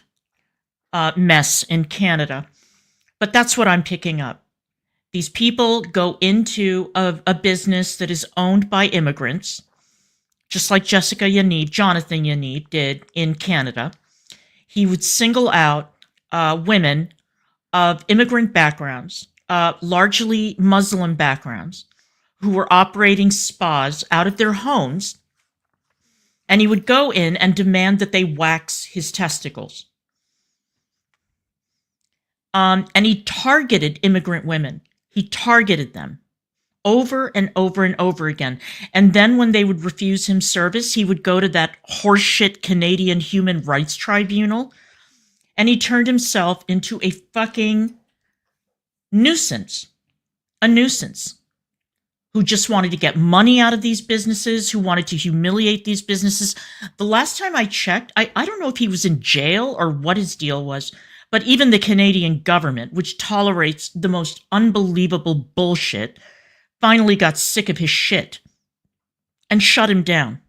S1: mess in Canada. But that's what I'm picking up. These people go into a business that is owned by immigrants, just like Jessica Yaniv, Jonathan Yaniv did in Canada. He would single out women of immigrant backgrounds, largely Muslim backgrounds, who were operating spas out of their homes, and he would go in and demand that they wax his testicles. And he targeted immigrant women. He targeted them over and over and over again. And then when they would refuse him service, he would go to that horseshit Canadian Human Rights Tribunal, and he turned himself into a fucking nuisance. A nuisance. Who just wanted to get money out of these businesses, who wanted to humiliate these businesses. The last time I checked, I don't know if he was in jail or what his deal was, but even the Canadian government, which tolerates the most unbelievable bullshit, finally got sick of his shit and shut him down.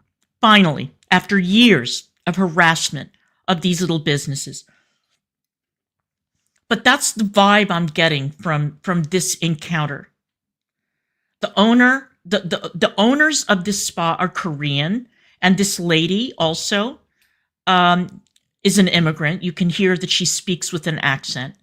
S1: Finally, after years of harassment of these little businesses. But that's the vibe I'm getting from this encounter. The owners of this spa are Korean, and this lady also is an immigrant. You can hear that she speaks with an accent.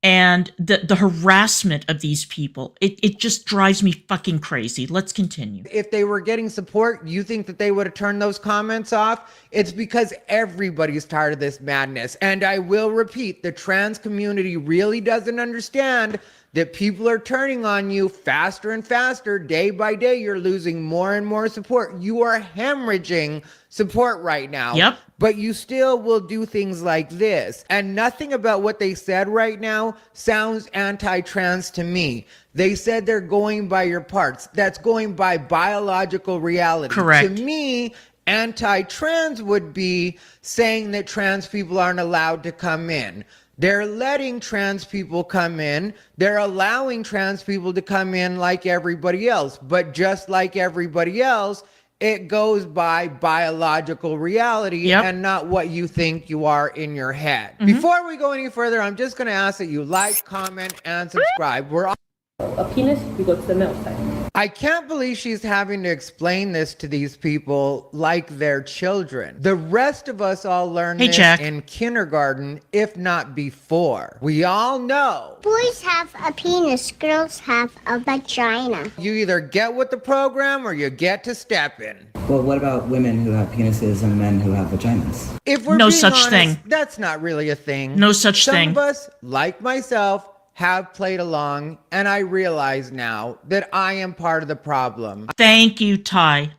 S1: And the harassment of these people, it just drives me fucking crazy. Let's continue.
S4: If they were getting support, you think that they would have turned those comments off? It's because everybody's tired of this madness. And I will repeat, the trans community really doesn't understand that people are turning on you faster and faster. Day by day, you're losing more and more support. You are hemorrhaging support right now.
S1: Yep.
S4: But you still will do things like this. And nothing about what they said right now sounds anti-trans to me. They said they're going by your parts. That's going by biological reality.
S1: Correct.
S4: To me, anti-trans would be saying that trans people aren't allowed to come in. They're letting trans people come in. They're allowing trans people to come in like everybody else. But just like everybody else, it goes by biological reality and not what you think you are in your head. Before we go any further, I'm just going to ask that you like, comment, and subscribe. We're on
S11: a penis, you go to the male side.
S4: I can't believe she's having to explain this to these people like they're children. The rest of us all learned this in kindergarten, if not before. We all know.
S12: Boys have a penis, girls have a vagina.
S4: You either get with the program or you get to step in.
S2: Well, what about women who have penises and men who have vaginas?
S4: If we're
S1: No
S4: being
S1: such
S4: honest,
S1: thing.
S4: That's not really a thing.
S1: No such thing.
S4: Some of us, like myself, have played along, and I realize now that I am part of the problem.
S1: Thank you, Ty.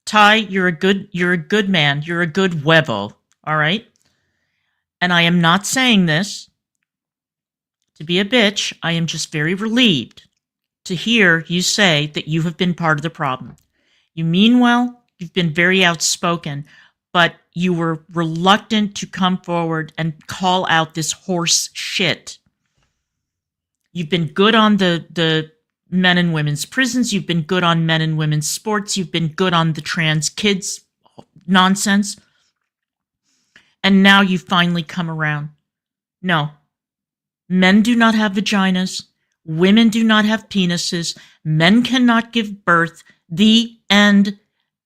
S1: Ty, you're a good man. You're a good huevo, all right? And I am not saying this to be a bitch. I am just very relieved to hear you say that you have been part of the problem. You mean well, you've been very outspoken, but you were reluctant to come forward and call out this horse shit. You've been good on the men and women's prisons. You've been good on men and women's sports. You've been good on the trans kids nonsense. And now you finally come around. No. Men do not have vaginas. Women do not have penises. Men cannot give birth. The end.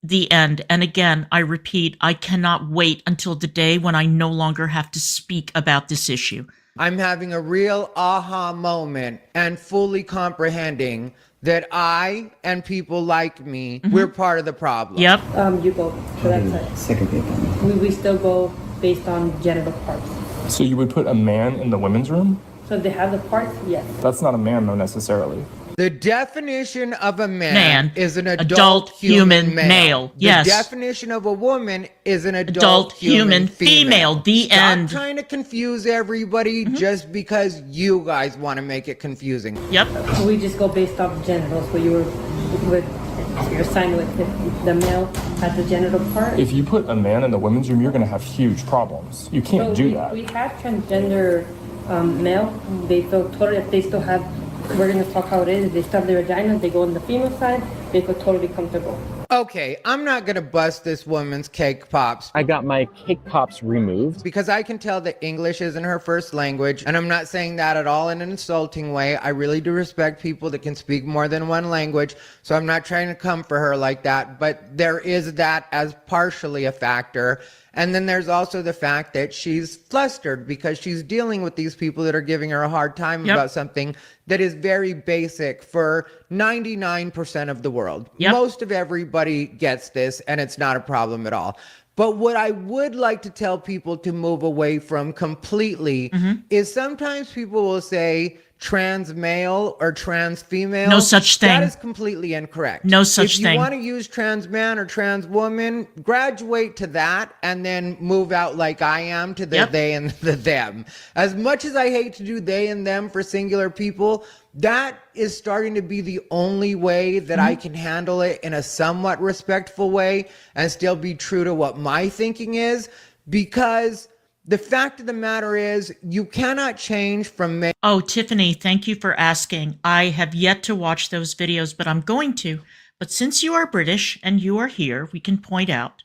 S1: The end. And again, I repeat, I cannot wait until the day when I no longer have to speak about this issue.
S4: I'm having a real aha moment and fully comprehending that I and people like me, we're part of the problem.
S1: Yep.
S11: You go to that side.
S2: Segregate them.
S11: We still go based on genital parts.
S5: So you would put a man in the women's room?
S11: So if they have the parts, yes.
S5: That's not a man, though, necessarily.
S4: The definition of a man is an
S1: adult human male. Yes.
S4: The definition of a woman is an
S1: adult human female. The
S4: Stop
S1: end.
S4: trying to confuse everybody just because you guys want to make it confusing.
S1: Yep.
S11: We just go based off genitals. Where you were with your sign with the male has the genital part.
S5: If you put a man in the women's room, you're going to have huge problems. You can't do that.
S11: We have transgender male. They feel totally. If they still have. We're going to talk how it is. If they stub their vaginas, they go on the female side, they feel totally comfortable.
S4: Okay, I'm not gonna bust this woman's cake pops.
S13: I got my cake pops removed.
S4: Because I can tell that English isn't her first language, and I'm not saying that at all in an insulting way. I really do respect people that can speak more than one language, so I'm not trying to come for her like that, but there is that as partially a factor. And then there's also the fact that she's flustered because she's dealing with these people that are giving her a hard time about something that is very basic for 99% of the world. Most of everybody gets this, and it's not a problem at all. But what I would like to tell people to move away from completely is sometimes people will say trans male or trans female.
S1: No such thing.
S4: That is completely incorrect.
S1: No such
S4: thing. If
S1: thing.
S4: you want to use trans man or trans woman, graduate to that and then move out like I am to the they and the them. As much as I hate to do they and them for singular people, that is starting to be the only way that I can handle it in a somewhat respectful way and still be true to what my thinking is, because the fact of the matter is you cannot change from male.
S1: Oh, Tiffany, thank you for asking. I have yet to watch those videos, but I'm going to. But since you are British and you are here, we can point out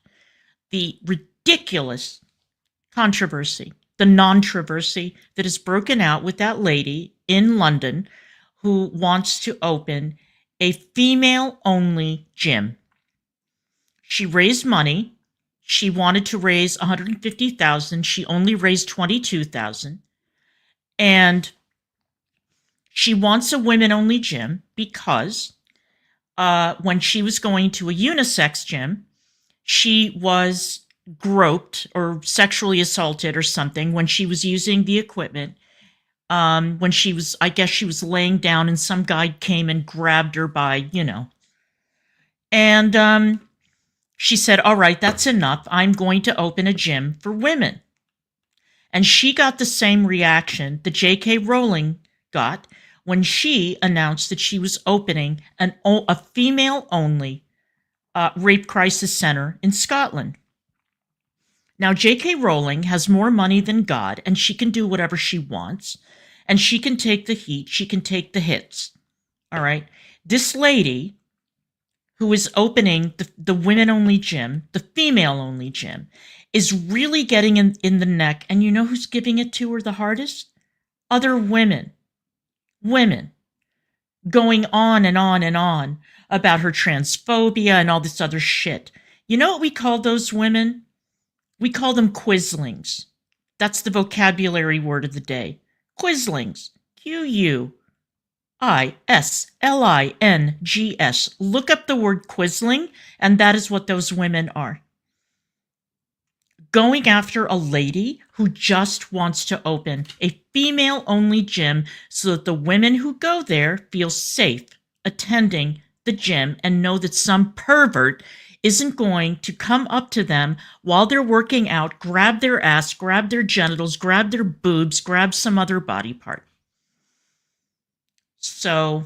S1: the ridiculous controversy, the non-traversy that is broken out with that lady in London who wants to open a female-only gym. She raised money. She wanted to raise $150,000. She only raised $22,000. And she wants a women-only gym because when she was going to a unisex gym, she was groped or sexually assaulted or something when she was using the equipment. When she was, I guess she was laying down and some guy came and grabbed her by, and she said, all right, that's enough. I'm going to open a gym for women. And she got the same reaction that J.K. Rowling got when she announced that she was opening a female-only rape crisis center in Scotland. Now, J.K. Rowling has more money than God, and she can do whatever she wants, and she can take the heat. She can take the hits. All right? This lady who is opening the women-only gym, the female-only gym, is really getting in the neck. And you know who's giving it to her the hardest? Other women. Women. Going on and on and on about her transphobia and all this other shit. You know what we call those women? We call them quislings. That's the vocabulary word of the day. Quislings. Quislings. Look up the word quisling, and that is what those women are. Going after a lady who just wants to open a female-only gym so that the women who go there feel safe attending the gym and know that some pervert isn't going to come up to them while they're working out, grab their ass, grab their genitals, grab their boobs, grab some other body part. So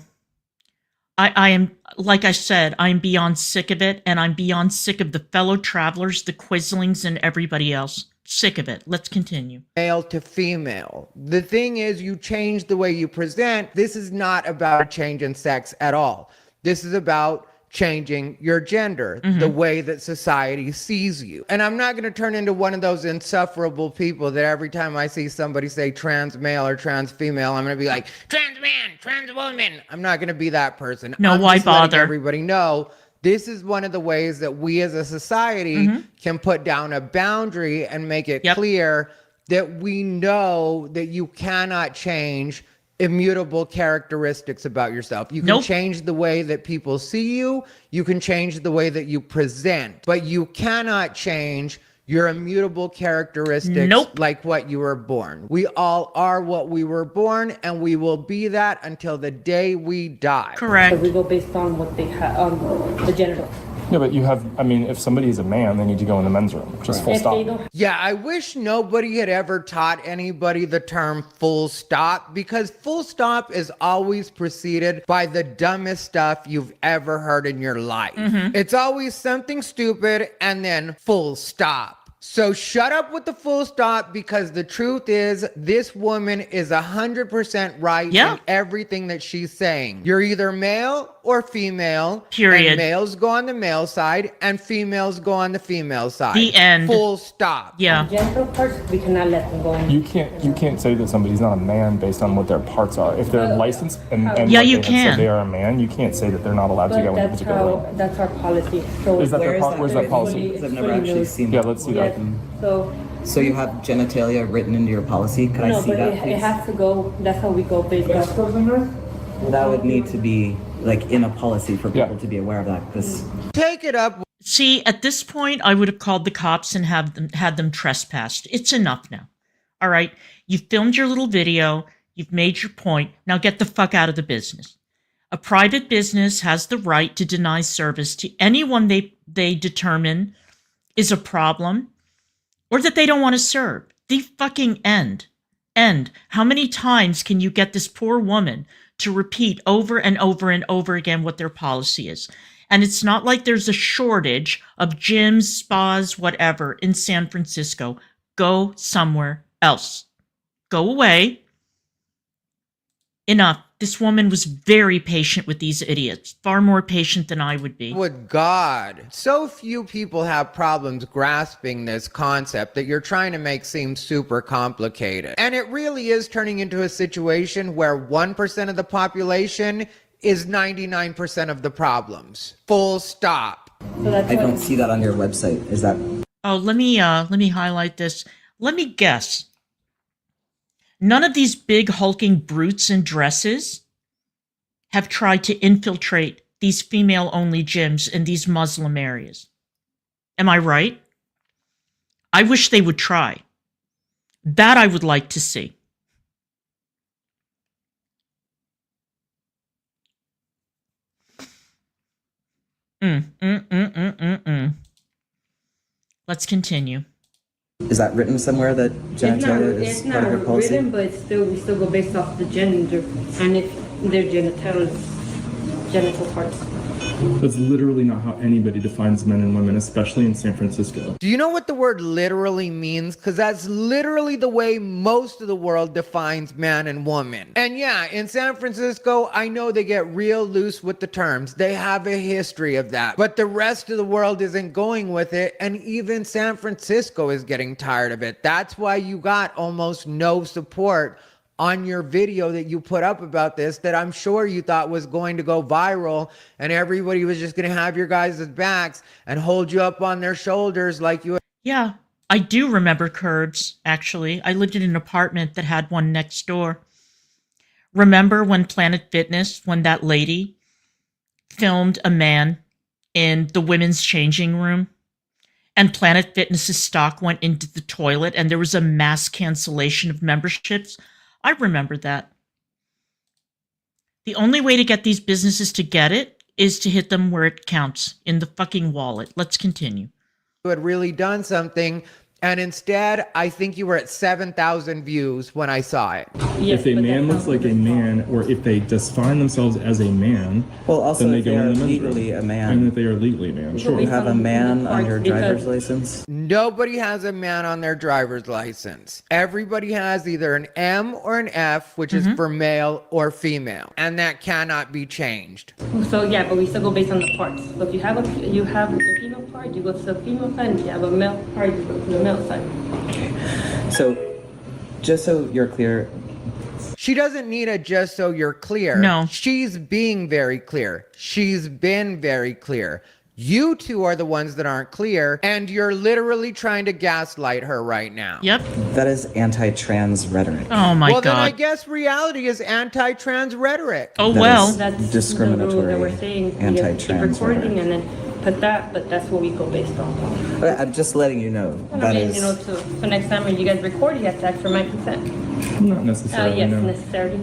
S1: I am, like I said, I'm beyond sick of it, and I'm beyond sick of the fellow travelers, the quislings, and everybody else. Sick of it. Let's continue.
S4: Male to female. The thing is, you change the way you present. This is not about a change in sex at all. This is about changing your gender, the way that society sees you. And I'm not going to turn into one of those insufferable people that every time I see somebody say trans male or trans female, I'm going to be like, trans man, trans woman. I'm not going to be that person.
S1: No,
S4: I'm
S1: why
S4: just letting
S1: bother?
S4: everybody know this is one of the ways that we as a society can put down a boundary and make it clear that we know that you cannot change immutable characteristics about yourself. You can change the way that people see you. You can change the way that you present, but you cannot change your immutable characteristics like what you were born. We all are what we were born, and we will be that until the day we die.
S1: Correct.
S11: So we go based on what they have, the genitals.
S13: Yeah, but you have, I mean, if somebody is a man, they need to go in the men's room. Just full stop.
S4: Yeah, I wish nobody had ever taught anybody the term full stop, because full stop is always preceded by the dumbest stuff you've ever heard in your life. It's always something stupid and then full stop. So shut up with the full stop, because the truth is this woman is 100% right in everything that she's saying. You're either male or female.
S1: Period.
S4: And males go on the male side and females go on the female side.
S1: The end.
S4: Full stop.
S1: Yeah.
S11: Genital parts, we cannot let them go in.
S13: You can't say that somebody's not a man based on what their parts are. If they're licensed and
S1: Yeah,
S13: like
S1: you
S13: they have
S1: can.
S13: said they are a man, you can't say that they're not allowed to go into particular room.
S11: That's our policy. So
S13: Is that
S2: Where
S13: their
S2: is that?
S13: where's that policy?
S2: Because I've never actually seen
S13: Yeah,
S2: that.
S13: let's see
S11: yes.
S13: that.
S11: So
S2: So you have genitalia written into your policy? Could I
S11: no,
S2: see
S11: but
S2: that, please?
S11: it has to go. That's how we go based on.
S2: That would need to be like in a policy for people to be aware of that. This
S4: Take it up.
S1: See, at this point, I would have called the cops and had them trespassed. It's enough now. All right? You've filmed your little video. You've made your point. Now get the fuck out of the business. A private business has the right to deny service to anyone they determine is a problem or that they don't want to serve. The fucking end. End. How many times can you get this poor woman to repeat over and over and over again what their policy is? And it's not like there's a shortage of gyms, spas, whatever in San Francisco. Go somewhere else. Go away. Enough. This woman was very patient with these idiots, far more patient than I would be.
S4: Would God. So few people have problems grasping this concept that you're trying to make seem super complicated. And it really is turning into a situation where 1% of the population is 99% of the problems. Full stop.
S2: I don't see that on your website. Is that?
S1: Oh, let me highlight this. Let me guess. None of these big hulking brutes in dresses have tried to infiltrate these female-only gyms in these Muslim areas. Am I right? I wish they would try. That I would like to see. Let's continue.
S2: Is that written somewhere that genitalia is part of your policy?
S11: Written, but we still go based off the gender and if their genital parts.
S13: That's literally not how anybody defines men and women, especially in San Francisco.
S4: Do you know what the word literally means? Because that's literally the way most of the world defines man and woman. And yeah, in San Francisco, I know they get real loose with the terms. They have a history of that. But the rest of the world isn't going with it. And even San Francisco is getting tired of it. That's why you got almost no support on your video that you put up about this that I'm sure you thought was going to go viral and everybody was just going to have your guys' backs and hold you up on their shoulders like you.
S1: Yeah, I do remember curbs, actually. I lived in an apartment that had one next door. Remember when Planet Fitness, when that lady filmed a man in the women's changing room and Planet Fitness's stock went into the toilet and there was a mass cancellation of memberships? I remember that. The only way to get these businesses to get it is to hit them where it counts, in the fucking wallet. Let's continue.
S4: You had really done something, and instead, I think you were at 7,000 views when I saw it.
S13: If a man looks like a man, or if they define themselves as a man,
S2: Well, also
S13: then they
S2: if
S13: go
S2: they
S13: in
S2: are
S13: the men's
S2: legally
S13: room.
S2: a man.
S13: And if they are legally a man, sure.
S2: You have a man on your driver's license?
S4: Nobody has a man on their driver's license. Everybody has either an M or an F, which is for male or female, and that cannot be changed.
S11: So yeah, but we still go based on the parts. So if you have a female part, you go to the female side. If you have a male part, you go to the male side.
S2: Okay. So, just so you're clear.
S4: She doesn't need a just so you're clear.
S1: No.
S4: She's being very clear. She's been very clear. You two are the ones that aren't clear, and you're literally trying to gaslight her right now.
S1: Yep.
S2: That is anti-trans rhetoric.
S1: Oh my
S4: Well, then I
S1: God.
S4: guess reality is anti-trans rhetoric.
S1: Oh
S2: That
S1: well.
S2: is
S11: That's
S2: discriminatory,
S11: the rule that we're saying. We
S2: anti-trans
S11: keep recording
S2: rhetoric.
S11: and then put that, but that's what we go based on.
S2: Okay, I'm just letting you know.
S11: And
S2: That
S11: I mean,
S2: is.
S11: you know, so next time when you guys record, you have to ask for my consent.
S13: Not necessarily,
S11: Yes,
S13: no.
S11: necessarily.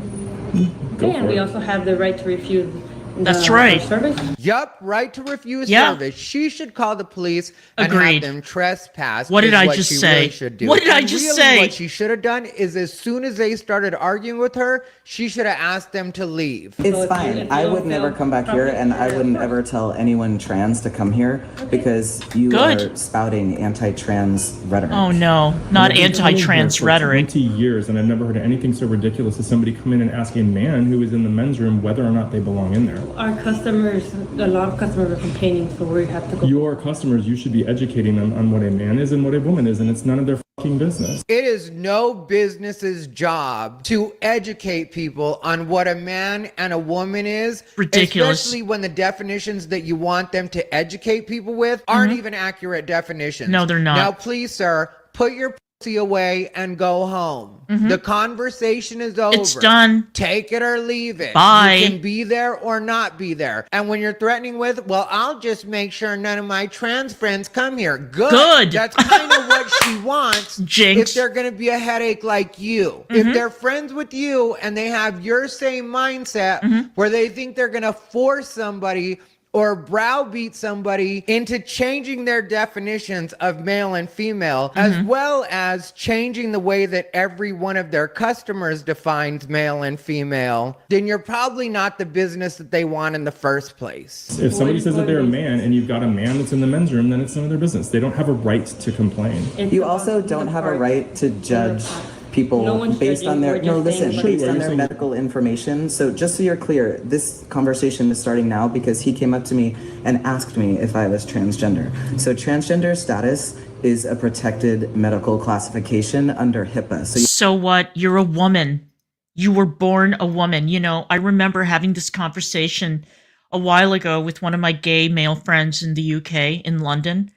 S13: Go
S11: And
S13: for
S11: we
S13: it.
S11: also have the right to refuse.
S1: That's right.
S11: Service.
S4: Yup, right to refuse
S1: Yeah.
S4: service. She should call the police and
S1: Agreed.
S4: have them trespass.
S1: What did
S4: is
S1: I
S4: what
S1: just
S4: she
S1: say?
S4: Really should do.
S1: What did I
S4: And
S1: just
S4: really
S1: say?
S4: What she should have done is, as soon as they started arguing with her, she should have asked them to leave.
S2: It's
S11: So if
S2: fine.
S11: you
S2: I
S11: don't
S2: would never
S11: feel
S2: come back here, and I
S11: comfortable-
S2: wouldn't ever tell anyone trans to come here because you
S1: Good.
S2: are spouting anti-trans rhetoric.
S1: Oh no, not
S13: I've been coming
S1: anti-trans
S13: here for
S1: rhetoric.
S13: 20 years, and I've never heard anything so ridiculous as somebody come in and ask a man who is in the men's room whether or not they belong in there.
S11: our customers, a lot of customers are complaining, so we have to go.
S13: Your customers, you should be educating them on what a man is and what a woman is, and it's none of their fucking business.
S4: It is no business's job to educate people on what a man and a woman is.
S1: Ridiculous.
S4: Especially when the definitions that you want them to educate people with aren't even accurate definitions.
S1: No, they're not.
S4: Now, please, sir, put your pussy away and go home. The conversation is over.
S1: It's done.
S4: Take it or leave it.
S1: Bye.
S4: You can be there or not be there. And when you're threatening with, well, I'll just make sure none of my trans friends come here. Good. That's kind of what she wants.
S1: Jinx.
S4: If they're going to be a headache like you. If they're friends with you and they have your same mindset where they think they're going to force somebody or browbeat somebody into changing their definitions of male and female, as well as changing the way that every one of their customers defines male and female, then you're probably not the business that they want in the first place.
S13: If somebody says that they're a man and you've got a man that's in the men's room, then it's none of their business. They don't have a right to complain.
S2: You also don't have a right to judge people based on their based on their medical information. So just so you're clear, this conversation is starting now because he came up to me and asked me if I was transgender. So transgender status is a protected medical classification under HIPAA.
S1: So what? You're a woman. You were born a woman. You know, I remember having this conversation a while ago with one of my gay male friends in the UK, in London.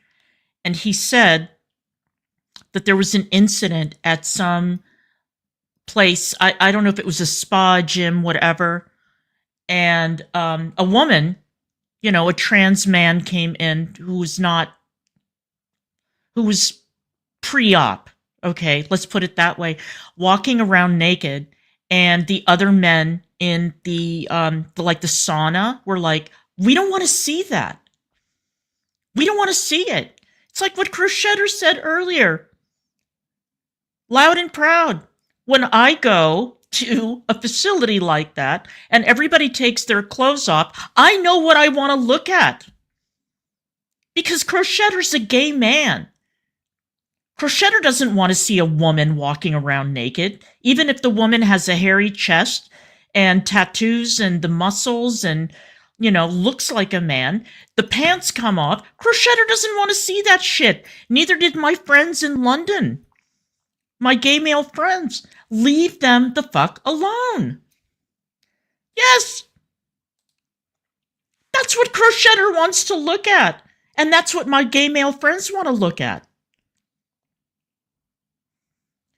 S1: And he said that there was an incident at some place. I don't know if it was a spa, gym, whatever. And a woman, you know, a trans man came in who was pre-op. Okay, let's put it that way. Walking around naked. And the other men in the sauna were like, we don't want to see that. We don't want to see it. It's like what Crochetter said earlier. Loud and proud. When I go to a facility like that and everybody takes their clothes off, I know what I want to look at. Because Crochetter's a gay man. Crochetter doesn't want to see a woman walking around naked, even if the woman has a hairy chest and tattoos and the muscles and, you know, looks like a man. The pants come off. Crochetter doesn't want to see that shit. Neither did my friends in London. My gay male friends. Leave them the fuck alone. Yes. That's what Crochetter wants to look at. And that's what my gay male friends want to look at.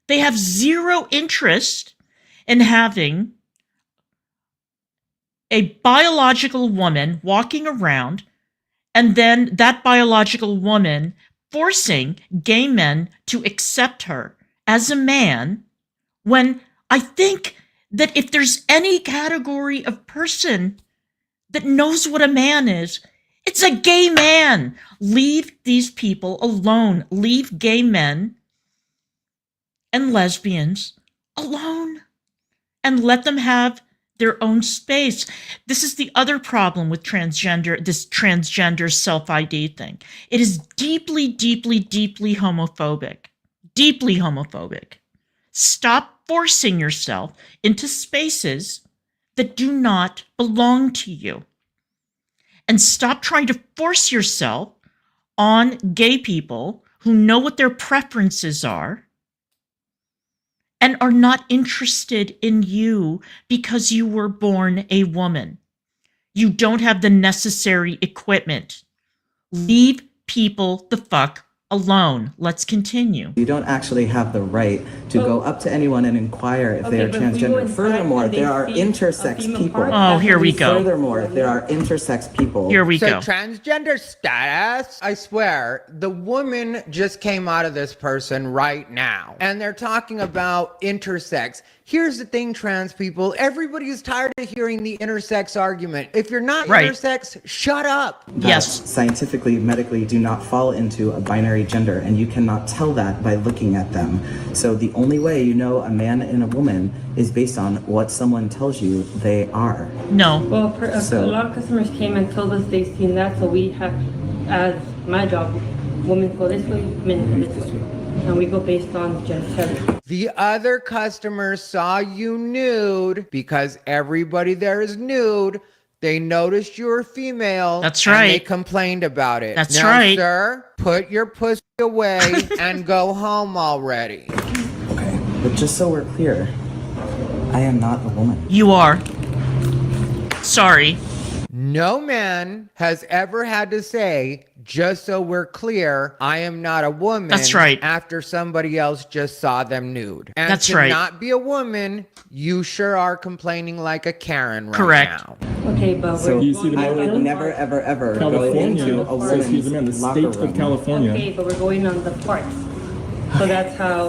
S1: They have zero interest in having a biological woman walking around and then that biological woman forcing gay men to accept her as a man, when I think that if there's any category of person that knows what a man is, it's a gay man. Leave these people alone. Leave gay men and lesbians alone and let them have their own space. This is the other problem with transgender, this transgender self-ID thing. It is deeply, deeply, deeply homophobic. Deeply homophobic. Stop forcing yourself into spaces that do not belong to you. And stop trying to force yourself on gay people who know what their preferences are and are not interested in you because you were born a woman. You don't have the necessary equipment. Leave people the fuck alone. Let's continue.
S2: You don't actually have the right to go up to anyone and inquire if they are transgender. Furthermore, there are intersex people.
S1: Oh, here we go.
S2: Furthermore, there are intersex people.
S1: Here we
S4: So
S1: go.
S4: transgender status, I swear, the woman just came out of this person right now. And they're talking about intersex. Here's the thing, trans people. Everybody is tired of hearing the intersex argument. If you're not intersex, shut up.
S1: Yes.
S2: Scientifically, medically, do not fall into a binary gender, and you cannot tell that by looking at them. So the only way you know a man and a woman is based on what someone tells you they are.
S1: No.
S11: Well, a lot of customers came and told us they've seen that, so we have, as my job, women go this way, men go this way. And we go based on genitalia.
S4: The other customers saw you nude because everybody there is nude. They noticed you were female.
S1: That's
S4: and
S1: right.
S4: they complained about it.
S1: That's
S4: now,
S1: right.
S4: sir, put your pussy away and go home already.
S2: Okay, but just so we're clear, I am not a woman.
S1: You are. Sorry.
S4: No man has ever had to say, just so we're clear, I am not a woman.
S1: That's right.
S4: After somebody else just saw them nude. And
S1: That's
S4: to
S1: right.
S4: not be a woman, you sure are complaining like a Karen right
S1: Correct.
S4: now.
S11: Okay, but
S2: So
S11: we're
S13: You see the
S2: I
S13: matter?
S2: would never, ever, ever go
S13: California
S2: into a
S13: says he's a man.
S2: woman's
S13: The
S2: locker
S13: state
S2: room.
S13: of California.
S11: okay, but we're going on the parts. So that's how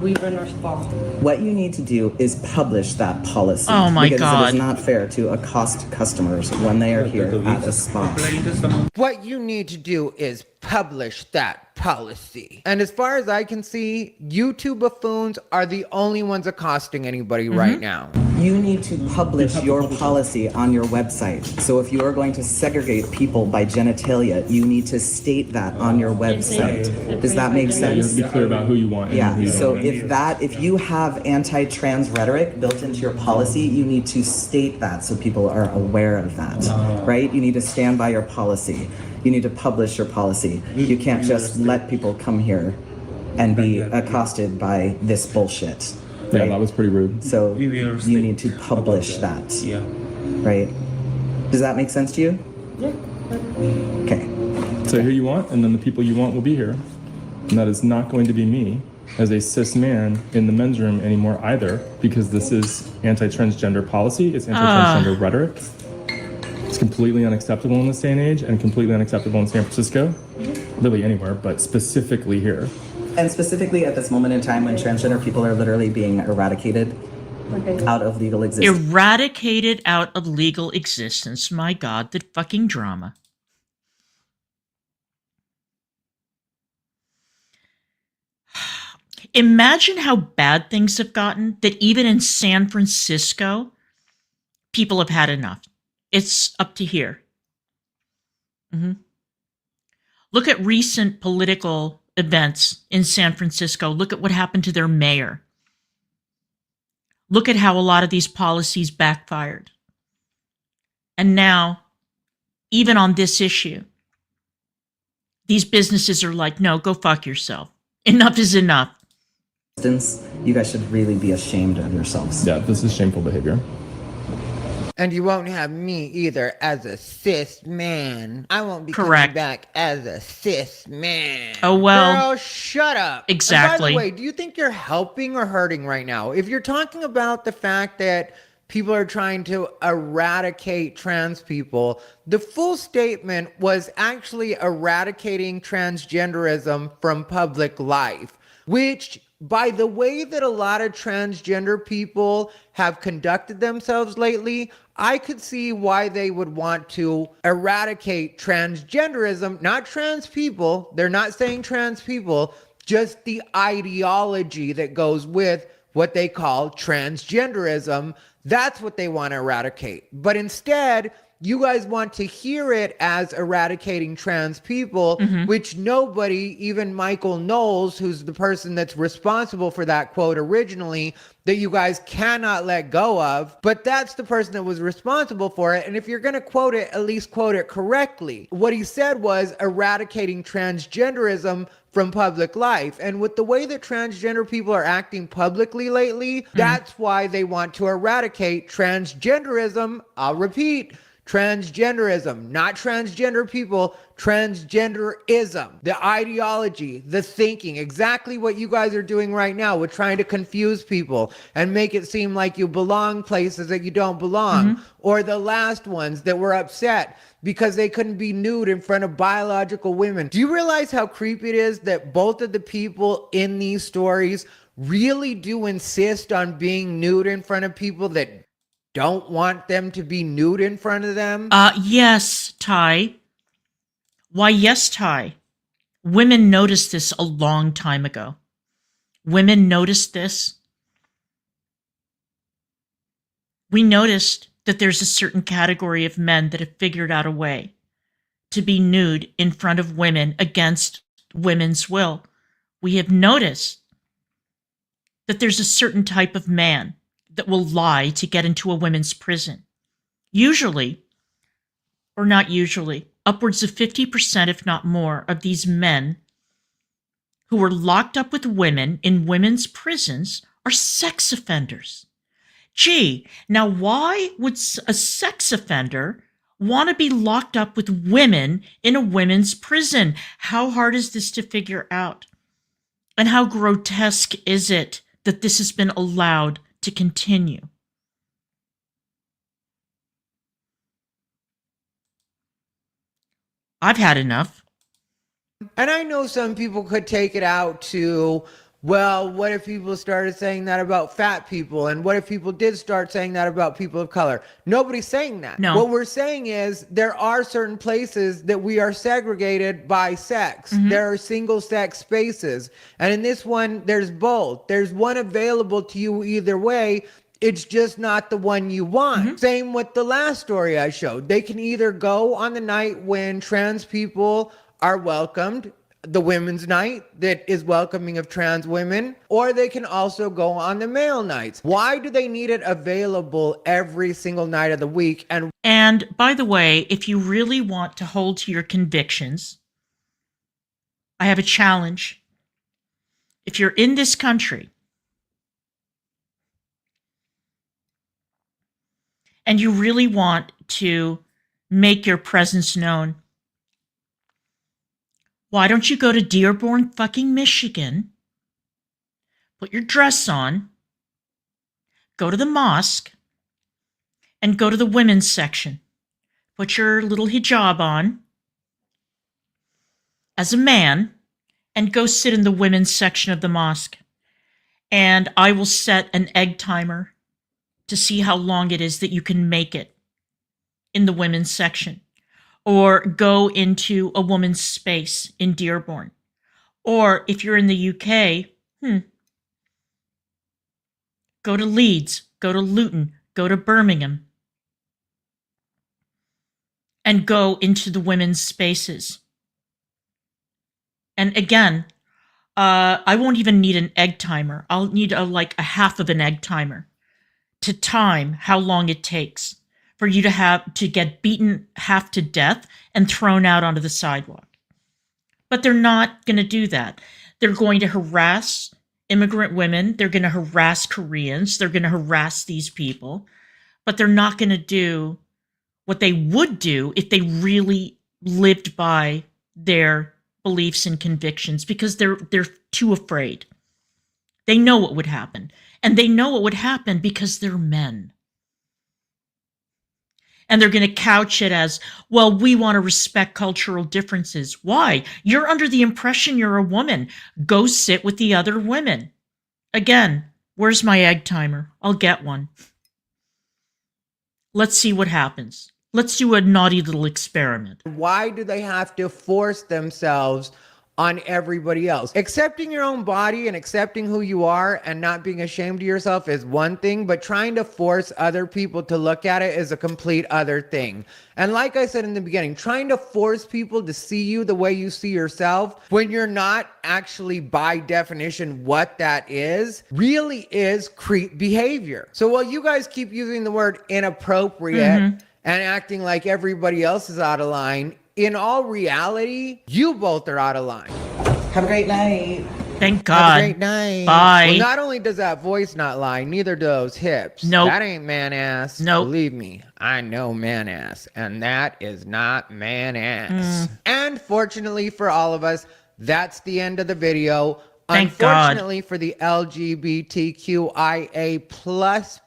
S11: we run our spa.
S2: What you need to do is publish that policy.
S1: Oh my
S2: because
S1: God.
S2: it is not fair to accost customers when they are here at a spa.
S4: What you need to do is publish that policy. And as far as I can see, you two buffoons are the only ones accosting anybody right now.
S2: You need to publish your policy on your website. So if you are going to segregate people by genitalia, you need to state that on your website. Does that make
S13: You have
S2: sense?
S13: to be clear about who you want. and who
S2: Yeah,
S13: you
S2: so
S13: don't want.
S2: if you have anti-trans rhetoric built into your policy, you need to state that so people are aware of that, right? You need to stand by your policy. You need to publish your policy. You can't just let people come here and be accosted by this bullshit.
S13: Yeah,
S2: right?
S13: that was pretty rude.
S2: So you need to publish that, right? Does that make sense to you?
S11: Yeah.
S2: Okay.
S13: Say who you want, and then the people you want will be here. And that is not going to be me as a cis man in the men's room anymore either, because this is anti-transgender policy. It's anti-transgender rhetoric. It's completely unacceptable in this day and age, and completely unacceptable in San Francisco, really anywhere, but specifically here.
S2: And specifically at this moment in time when transgender people are literally being eradicated out of legal existence.
S1: Eradicated out of legal existence. My God, the fucking drama. Imagine how bad things have gotten that even in San Francisco, people have had enough. It's up to here. Look at recent political events in San Francisco. Look at what happened to their mayor. Look at how a lot of these policies backfired. And now, even on this issue, these businesses are like, no, go fuck yourself. Enough is enough.
S2: You guys should really be ashamed of yourselves.
S13: Yeah, this is shameful behavior.
S4: And you won't have me either as a cis man. I won't be
S1: Correct.
S4: coming back as a cis man.
S1: Oh, well.
S4: Girl, shut up.
S1: Exactly.
S4: And by the way, do you think you're helping or hurting right now? If you're talking about the fact that people are trying to eradicate trans people, the full statement was actually eradicating transgenderism from public life, which, by the way that a lot of transgender people have conducted themselves lately, I could see why they would want to eradicate transgenderism, not trans people. They're not saying trans people, just the ideology that goes with what they call transgenderism. That's what they want to eradicate. But instead, you guys want to hear it as eradicating trans people, which nobody, even Michael Knowles, who's the person that's responsible for that quote originally, that you guys cannot let go of, but that's the person that was responsible for it. And if you're going to quote it, at least quote it correctly. What he said was eradicating transgenderism from public life. And with the way that transgender people are acting publicly lately, that's why they want to eradicate transgenderism. I'll repeat. Transgenderism, not transgender people, transgenderism, the ideology, the thinking, exactly what you guys are doing right now with trying to confuse people and make it seem like you belong places that you don't belong, or the last ones that were upset because they couldn't be nude in front of biological women. Do you realize how creepy it is that both of the people in these stories really do insist on being nude in front of people that don't want them to be nude in front of them?
S1: Yes, Ty. Why, yes, Ty. Women noticed this a long time ago. Women noticed this. We noticed that there's a certain category of men that have figured out a way to be nude in front of women against women's will. We have noticed that there's a certain type of man that will lie to get into a women's prison. Usually, or not usually, upwards of 50%, if not more, of these men who were locked up with women in women's prisons are sex offenders. Gee, now why would a sex offender want to be locked up with women in a women's prison? How hard is this to figure out? And how grotesque is it that this has been allowed to continue? I've had enough.
S4: And I know some people could take it out to, well, what if people started saying that about fat people? And what if people did start saying that about people of color? Nobody's saying that.
S1: No.
S4: What we're saying is there are certain places that we are segregated by sex. There are single sex spaces. And in this one, there's both. There's one available to you either way. It's just not the one you want. Same with the last story I showed. They can either go on the night when trans people are welcomed, the women's night that is welcoming of trans women, or they can also go on the male nights. Why do they need it available every single night of the week?
S1: And by the way, if you really want to hold to your convictions, I have a challenge. If you're in this country and you really want to make your presence known, why don't you go to Dearborn, fucking Michigan, put your dress on, go to the mosque, and go to the women's section. Put your little hijab on as a man and go sit in the women's section of the mosque. And I will set an egg timer to see how long it is that you can make it in the women's section. Or go into a woman's space in Dearborn. Or if you're in the UK, go to Leeds, go to Luton, go to Birmingham, and go into the women's spaces. And again, I won't even need an egg timer. I'll need like a half of an egg timer to time how long it takes for you to get beaten half to death and thrown out onto the sidewalk. But they're not going to do that. They're going to harass immigrant women. They're going to harass Koreans. They're going to harass these people. But they're not going to do what they would do if they really lived by their beliefs and convictions, because they're too afraid. They know what would happen. And they know what would happen because they're men. And they're going to couch it as, well, we want to respect cultural differences. Why? You're under the impression you're a woman. Go sit with the other women. Again, where's my egg timer? I'll get one. Let's see what happens. Let's do a naughty little experiment.
S4: Why do they have to force themselves on everybody else? Accepting your own body and accepting who you are and not being ashamed of yourself is one thing, but trying to force other people to look at it is a complete other thing. And like I said in the beginning, trying to force people to see you the way you see yourself when you're not actually by definition what that is, really is creep behavior. So while you guys keep using the word inappropriate and acting like everybody else is out of line, in all reality, you both are out of line.
S2: Have a great night.
S1: Thank God.
S4: Have a great night.
S1: Bye.
S4: Well, not only does that voice not lie, neither do those hips.
S1: Nope.
S4: That ain't man ass.
S1: Nope.
S4: Believe me, I know man ass. And that is not man ass. And fortunately for all of us, that's the end of the video.
S1: Thank God.
S4: Unfortunately for the LGBTQIA plus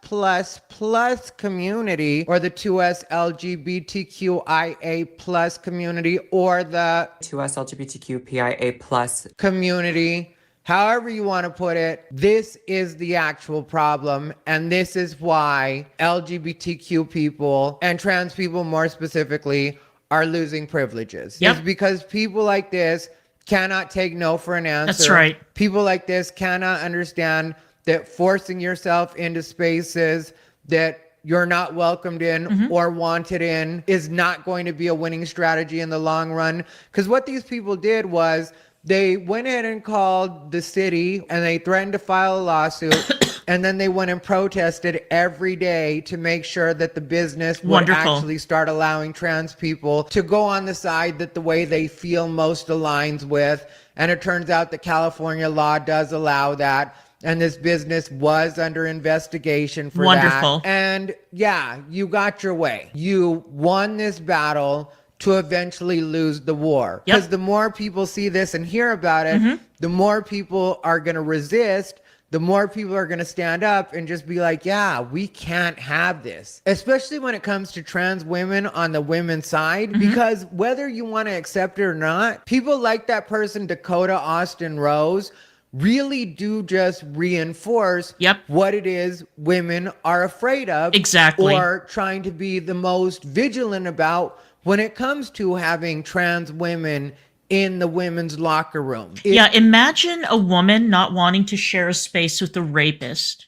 S4: community, or the 2S LGBTQIA plus community, or the
S2: 2S LGBTQPIA plus
S4: community, however you want to put it, this is the actual problem. And this is why LGBTQ people, and trans people more specifically, are losing privileges.
S1: Yep.
S4: It's because people like this cannot take no for an answer.
S1: That's right.
S4: People like this cannot understand that forcing yourself into spaces that you're not welcomed in or wanted in is not going to be a winning strategy in the long run. Because what these people did was they went ahead and called the city and they threatened to file a lawsuit And then they went and protested every day to make sure that the business would
S1: Wonderful.
S4: actually start allowing trans people to go on the side that the way they feel most aligns with. And it turns out that California law does allow that. And this business was under investigation for
S1: Wonderful.
S4: that. And yeah, you got your way. You won this battle to eventually lose the war.
S1: Yep.
S4: Because the more people see this and hear about it, the more people are going to resist. The more people are going to stand up and just be like, yeah, we can't have this. Especially when it comes to trans women on the women's side, because whether you want to accept it or not, people like that person, Dakota Austin Rose, really do just reinforce what it is women are afraid of.
S1: Exactly.
S4: Or trying to be the most vigilant about when it comes to having trans women in the women's locker room.
S1: Yeah, imagine a woman not wanting to share a space with a rapist,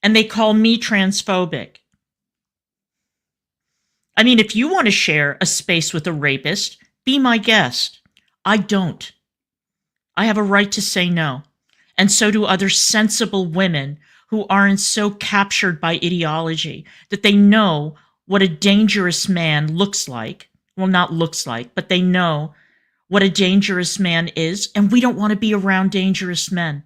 S1: and they call me transphobic. I mean, if you want to share a space with a rapist, be my guest. I don't. I have a right to say no. And so do other sensible women who aren't so captured by ideology that they know what a dangerous man looks like. Well, not looks like, but they know what a dangerous man is, and we don't want to be around dangerous men.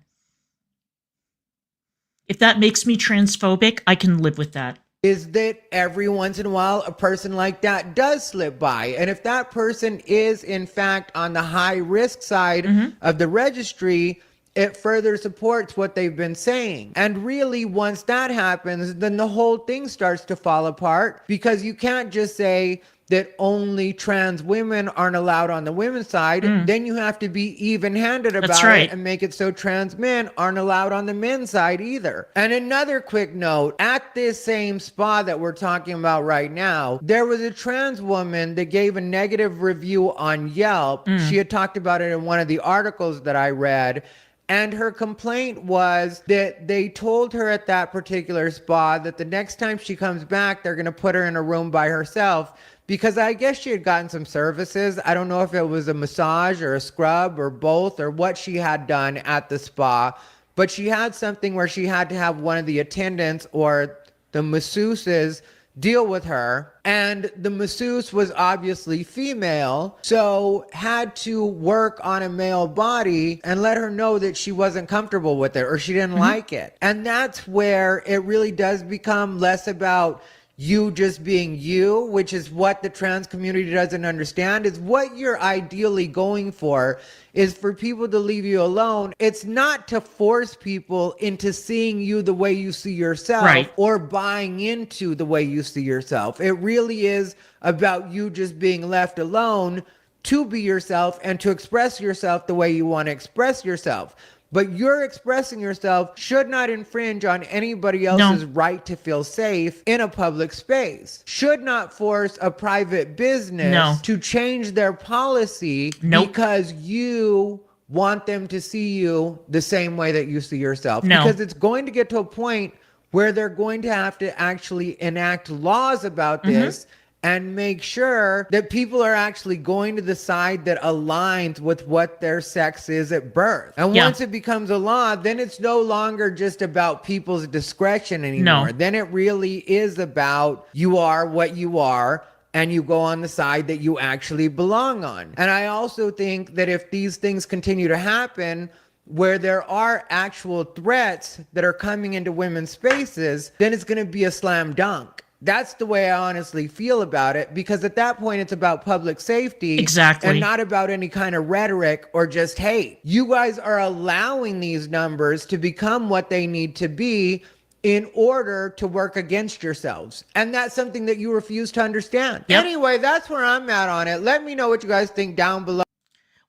S1: If that makes me transphobic, I can live with that.
S4: Is that every once in a while a person like that does slip by. And if that person is in fact on the high risk side of the registry, it further supports what they've been saying. And really, once that happens, then the whole thing starts to fall apart, because you can't just say that only trans women aren't allowed on the women's side. Then you have to be even-handed about it and make it so trans men aren't allowed on the men's side either. And another quick note, at this same spa that we're talking about right now, there was a trans woman that gave a negative review on Yelp. She had talked about it in one of the articles that I read. And her complaint was that they told her at that particular spa that the next time she comes back, they're going to put her in a room by herself, because I guess she had gotten some services. I don't know if it was a massage or a scrub or both or what she had done at the spa, but she had something where she had to have one of the attendants or the masseuses deal with her, and the masseuse was obviously female, so had to work on a male body and let her know that she wasn't comfortable with it or she didn't like it. And that's where it really does become less about you just being you, which is what the trans community doesn't understand, is what you're ideally going for is for people to leave you alone. It's not to force people into seeing you the way you see yourself or buying into the way you see yourself. It really is about you just being left alone to be yourself and to express yourself the way you want to express yourself. But your expressing yourself should not infringe on anybody else's right to feel safe in a public space. Should not force a private business to change their policy because you want them to see you the same way that you see yourself. Because it's going to get to a point where they're going to have to actually enact laws about this and make sure that people are actually going to the side that aligns with what their sex is at birth. And once it becomes a law, then it's no longer just about people's discretion anymore. Then it really is about you are what you are, and you go on the side that you actually belong on. And I also think that if these things continue to happen, where there are actual threats that are coming into women's spaces, then it's going to be a slam dunk. That's the way I honestly feel about it, because at that point it's about public safety. And not about any kind of rhetoric or just hate. You guys are allowing these numbers to become what they need to be in order to work against yourselves. And that's something that you refuse to understand. Anyway, that's where I'm at on it. Let me know what you guys think down below.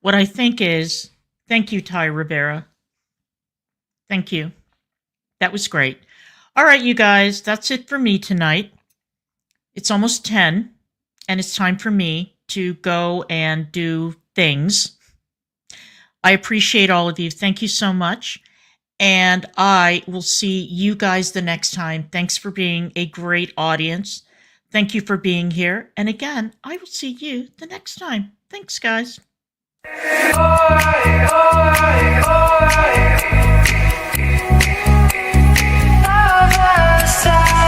S1: What I think is, thank you, Ty Rivera. Thank you. That was great. All right, you guys, that's it for me tonight. It's almost 10, and it's time for me to go and do things. I appreciate all of you. Thank you so much. And I will see you guys the next time. Thanks for being a great audience. Thank you for being here. And again, I will see you the next time. Thanks, guys.
S14: side.